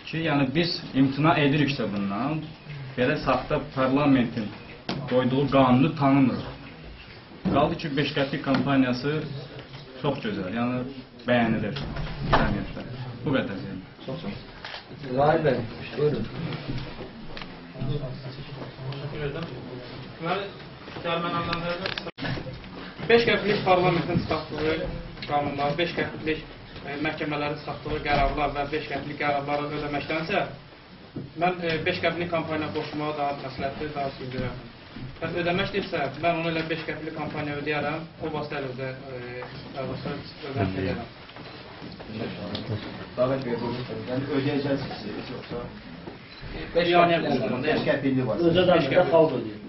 Ki, yəni biz imtina ediriksə bundan, belə saxta parlamentin qoyduğu qanunu tanımırıq. Qaldı ki, 5 qəpik kampaniyası çox gözəl, yəni bəyənilir cəmiyyətdə. Bu qədər deyim.
Çox sağ olun. Zahir bəy, buyurun.
Təşəkkür edirəm. Deməli, cərimələnənlərdən 5 qəpiklik parlamentin çıxartdığı qanunlar, 5 qəpiklik məhkəmələrin çıxartdığı qərarlar və 5 qəpiklik qərarları ödəməkdənsə, mən 5 qəpiklik kampaniya qoşmağa daha məsləhətli, daha sürdürəm. Və ödəmək deyilsə, mən onu elə 5 qəpiklik kampaniya ödəyərəm, o vasitələ ödəmək edərəm.
Davet Bey, buyurun. Yəni ödəyəcəksiniz yoxsa?
5
qəpikli var.
Ödəməkdə xalq ödəyir.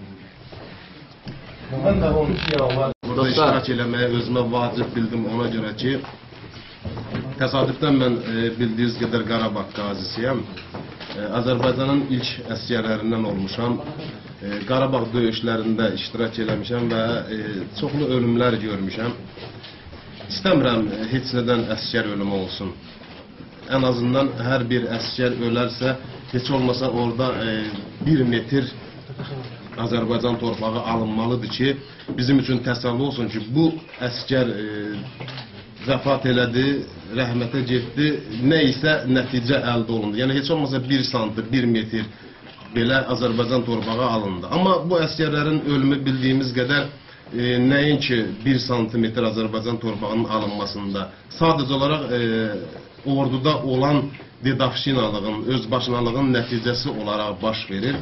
Mən də 12 il var. Burada iştirak eləməyə özümə vacib bildim ona görə ki, təsadüfdən mən bildiyiniz qədər Qarabağ qazisiyəm. Azərbaycanın ilk əsgərlərindən olmuşam. Qarabağ döyüşlərində iştirak eləmişəm və çoxlu ölümlər görmüşəm. İstəmirəm heç nədən əsgər ölümü olsun. Ən azından hər bir əsgər ölərsə, heç olmasa orada 1 metr Azərbaycan torpağı alınmalıdır ki, bizim üçün təsəlli olsun ki, bu əsgər vəfat elədi, rəhmətə getdi, nə isə nəticə əldə olundu. Yəni, heç olmasa 1 santı, 1 metr belə Azərbaycan torpağı alındı. Amma bu əsgərlərin ölümü bildiyimiz qədər nəinki 1 santimetr Azərbaycan torpağının alınmasında, sadəcə olaraq orduda olan dedavşinalığın, özbaşınalığın nəticəsi olaraq baş verir.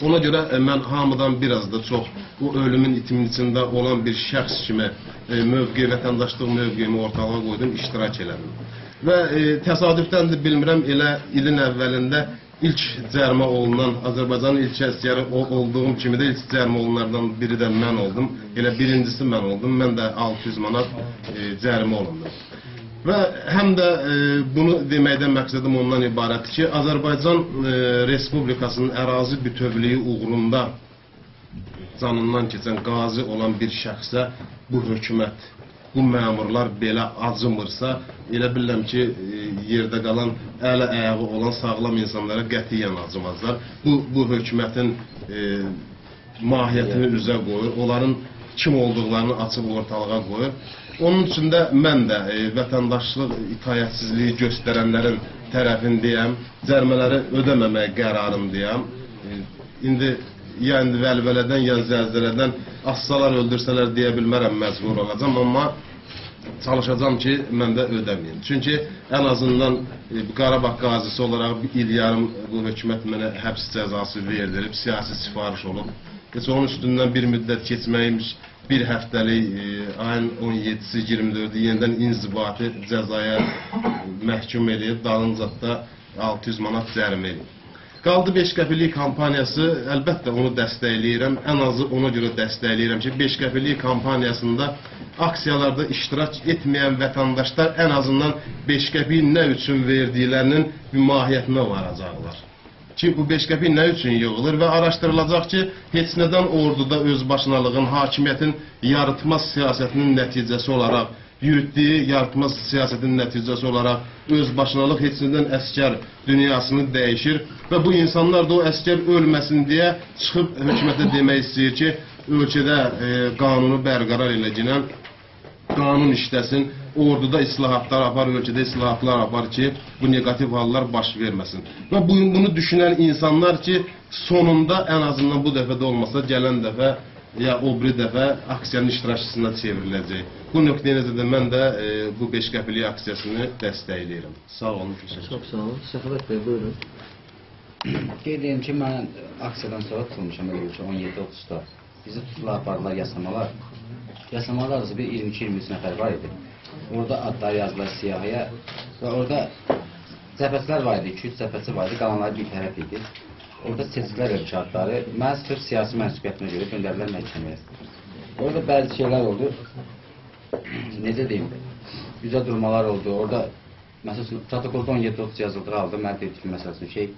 Ona görə mən hamıdan biraz da çox o ölümün itimin içində olan bir şəxs kimi vətəndaşlıq mövqeyimi ortalığa qoydum, iştirak elədim. Və təsadüfdəndir, bilmirəm, elə ilin əvvəlində ilk cərimə olunan, Azərbaycanın ilk əsgəri olduğum kimi də ilk cərimə olunlardan biri də mən oldum. Elə birincisi mən oldum, mən də 600 manat cərimə olundum. Və həm də bunu deməkdən məqsədim ondan ibarətdir ki, Azərbaycan Respublikasının ərazi bütövlüyü uğrunda canından keçən qazi olan bir şəxsə bu hökumət, bu məmurlar belə acımırsa, elə bilirəm ki, yerdə qalan, ələ ayağı olan sağlam insanlara qətiyyən acımazlar. Bu hökumətin mahiyyətini üzə qoyur, onların kim olduqlarını açıb ortalığa qoyur. Onun üçün də mən də vətəndaşlıq itaətsizliyi göstərənlərin tərəfindəyəm, cərimələri ödəməmək qərarındayam. İndi ya vəlvələdən, ya zəlzələdən assalar, öldürsələr deyə bilmərəm, məcbur olacam, amma çalışacağam ki, mən də ödəməyim. Çünki ən azından Qarabağ qazisi olaraq bir il yarım bu hökumət mənə həbs cəzası verdirib, siyasi sifariş olub. Heç onun üstündən bir müddət keçməymiş, bir həftəlik ayın 17-si, 24-ü yenidən inzibati cəzaya məhkum edib, dalınca da 600 manat cərimə edib. Qaldı 5 qəpiklik kampaniyası, əlbəttə onu dəstəkləyirəm, ən azı ona görə dəstəkləyirəm ki, 5 qəpiklik kampaniyasında aksiyalarda iştirak etməyən vətəndaşlar ən azından 5 qəpik nə üçün verdiklərinin bir mahiyyətinə varacaqlar. Ki, bu 5 qəpik nə üçün yığılır və araşdırılacaq ki, heç nədən orduda özbaşınalığın, hakimiyyətin yaratmaz siyasətinin nəticəsi olaraq, yürütdüyü yaratmaz siyasətin nəticəsi olaraq özbaşınalıq heç nədən əskər dünyasını dəyişir və bu insanlar da o əskər ölməsin deyə çıxıb hökumətə demək istəyir ki, ölkədə qanunu bərqərar eləcəkən qanun işləsin, orduda islahatlar apar, ölkədə islahatlar apar ki, bu negativ hallar baş verməsin. Və bunu düşünən insanlar ki, sonunda ən azından bu dəfə də olmasa, gələn dəfə ya o biri dəfə aksiyanın iştirakçısına çevriləcək. Bu nöqtəyinizdə də mən də bu 5 qəpiklik aksiyasını dəstəkləyirəm. Sağ olun.
Çox sağ olun. Səxavət bəy, buyurun. Qeyd edim ki, mən aksiyadan sonra tutulmuşam, elə ki, 17-30-da. Bizi tutdular, apardılar yasamalar. Yasamalar arası bir 22-23 nəfər var idi. Orada adlar yazdılar siyahıya və orada cəbhətlər var idi, 2-3 cəbhəti var idi, qalanları bir tərəf idi.
orada seçdilər ev kağıtları. Mən sırf siyasi mənsubiyyətinə görə göndərdilər məhkəməyə. Orada bəzi şeylər oldu. Necə deyim? Güzel durmalar oldu. Orada məsələn protokolda 17:30 yazıldığı halda mən dedim ki, məsələn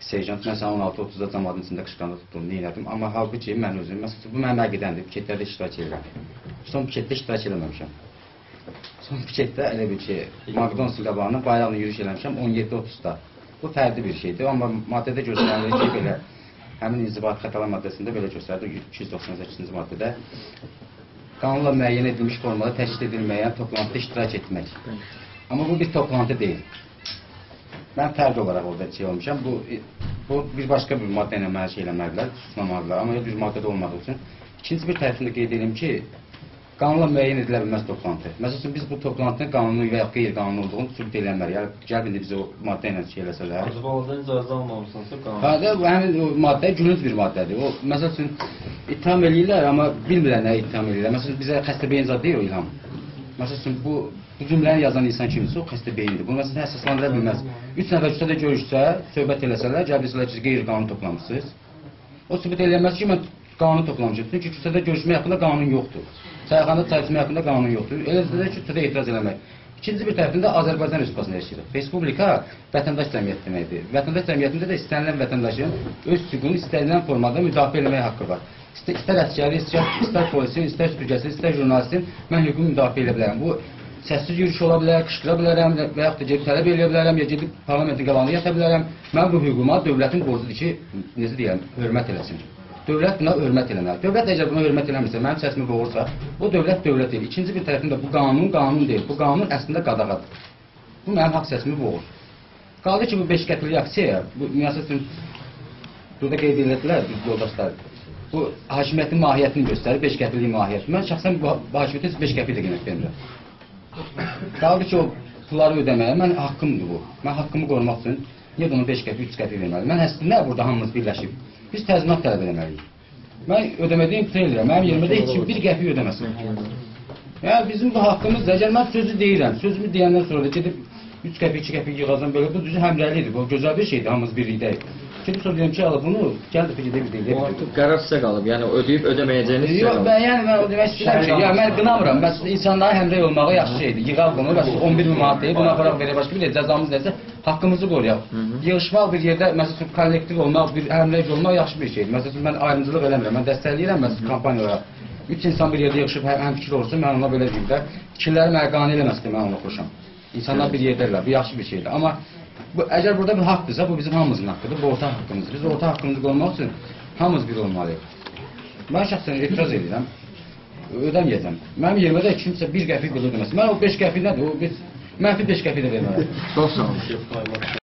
serjant mən sənə 16:30-da cəmaətin içində qışqanda tutdum, nə elədim? Amma halbuki mən özüm məsələn bu mənim əqidəmdir. Piketlərdə iştirak edirəm. Son piketdə iştirak eləməmişəm. Son piketdə elə bir şey, McDonald's qabağına bayraqla yürüyüş eləmişəm 17:30-da. Bu fərdi bir şeydir, amma maddədə göstərilir ki, belə həmin inzibati xətalar maddəsində belə göstərilir 298-ci maddədə qanunla müəyyən edilmiş formada təşkil edilməyən toplantıda iştirak etmək. Amma bu bir toplantı deyil. Mən fərd olaraq orada şey olmuşam. Bu bir başqa bir maddə ilə mənə şey eləmədilər, suçlamadılar. Amma bir maddədə olmadığı üçün. İkinci bir tərəfində qeyd edim ki, qanunla müəyyən edilə bilməz toplantı. Məsələn, biz bu toplantının qanuni və ya qeyri-qanuni olduğunu sübut eləməliyik. Yəni, gəl indi bizə o maddə ilə şey eləsələr.
Azərbaycanda icazə almamışsınızsa qanun.
Həmin o maddə gülünc bir maddədir. O, məsələn, ittiham eləyirlər, amma bilmirlər nə ittiham eləyirlər. Məsələn, bizə xəstə beyin zad deyir o ilham. Məsələn, bu cümləni yazan insan kimsə o xəstə beyindir. Bunu məsələn əsaslandıra bilməz. 3 nəfər üstədə görüşsə, söhbət eləsələr, gəl desələr ki, qeyri-qanuni toplanmışsınız. O sübut eləməz ki, mən qanuni toplamışam. Çünki küçədə görüşmək haqqında qanun yoxdur. Çayxanada çay içmək haqqında qanun yoxdur. Elə də küçədə etiraz eləmək. İkinci bir tərəfində Azərbaycan Respublikasını yaşayırıq. Respublika vətəndaş cəmiyyəti deməkdir. Vətəndaş cəmiyyətində də istənilən vətəndaşın öz hüququnu istənilən formada müdafiə etməyə haqqı var. İstər əsgəri, istər polisin, istər süpürgəsin, istər jurnalistin mən hüququmu müdafiə edə bilərəm. Bu səssiz yürüyüş ola bilər, qışqıra bilərəm və yaxud da gedib tələb edə bilərəm, ya gedib parlamentin qabağına yata bilərəm. Mən bu hüququma dövlətin borcudur ki, necə deyirəm, hörmət eləsin. Dövlət buna hörmət eləməli. Dövlət əgər buna hörmət eləmirsə, mənim səsimi boğursa, o dövlət dövlət deyil. İkinci bir tərəfində bu qanun deyil. Bu qanun əslində qadağadır. Bu mənim haqq səsimi boğur. Qaldı ki, bu 5 qəpiklik aksiyaya, bu məsələn burada qeyd edildilər yoldaşlar. Bu hakimiyyətin mahiyyətini göstərir, 5 qəpiklik mahiyyət. Mən şəxsən bu hakimiyyətə 5 qəpik də qiymət vermirəm. Qaldı ki, o pulları ödəməyə, mən haqqımdır bu. Mən haqqımı qorumaq üçün niyə bunu 5 qəpik, 3 qəpik verməliyim? Mən əslində burada hamımız birləşib. Biz təzminat tələb etməliyik. Mən ödəmədiyim bütün edirəm. Mənim yerimdə heç kim 1 qəpik ödəməsin. Yəni bizim bu haqqımızdır. Əgər mən sözü deyirəm, sözümü deyəndən sonra da gedib 3 qəpik, 2 qəpik yığacam belə, bu düzü həmrəylidir. Bu gözəl bir şeydir, hamımız birlikdəyik. Şimdi sonra deyirəm ki, bunu gəl də gedib deyək.
Bu artıq qərar sizə qalıb. Yəni ödəyib ödəməyəcəyiniz sizə qalıb.
Yəni mən o demək istəyirəm ki, mən qınamıram. Bəs insanların həmrəy olmağı yaxşı şeydir. Yığaq bunu, bəs 11.000 manat deyib, buna aparaq verək başqa bir cəzamız nəsə haqqımızı qoruyaq. Yığışmaq bir yerdə, məsələn, kollektiv olmaq, bir həmrəy olmaq yaxşı bir şeydir. Məsələn, mən ayrımcılıq eləmirəm. Mən dəstəkləyirəm məsələn kampaniyalara. 3 insan bir yerdə yığışıb həm fikir olsun, mən ona belə deyim də, fikirləri mənə qane eləməsin deyə mən onu oxuşam. İnsanlar bir yerdədirlər, bu yaxşı bir şeydir. Amma əgər burada bir haqqdırsa, bu bizim hamımızın haqqıdır, bu orta haqqımızdır. Biz orta haqqımızı qorumaq üçün hamımız bir olmalıyıq. Mən şəxsən etiraz edirəm, ödəməyəcəm. Mənim yerimə də kimsə 1 qəpik qılır deməsin. Mən o 5 qəpik nədir? O mənfi 5 qəpik də verməliyəm.
Çox sağ olun.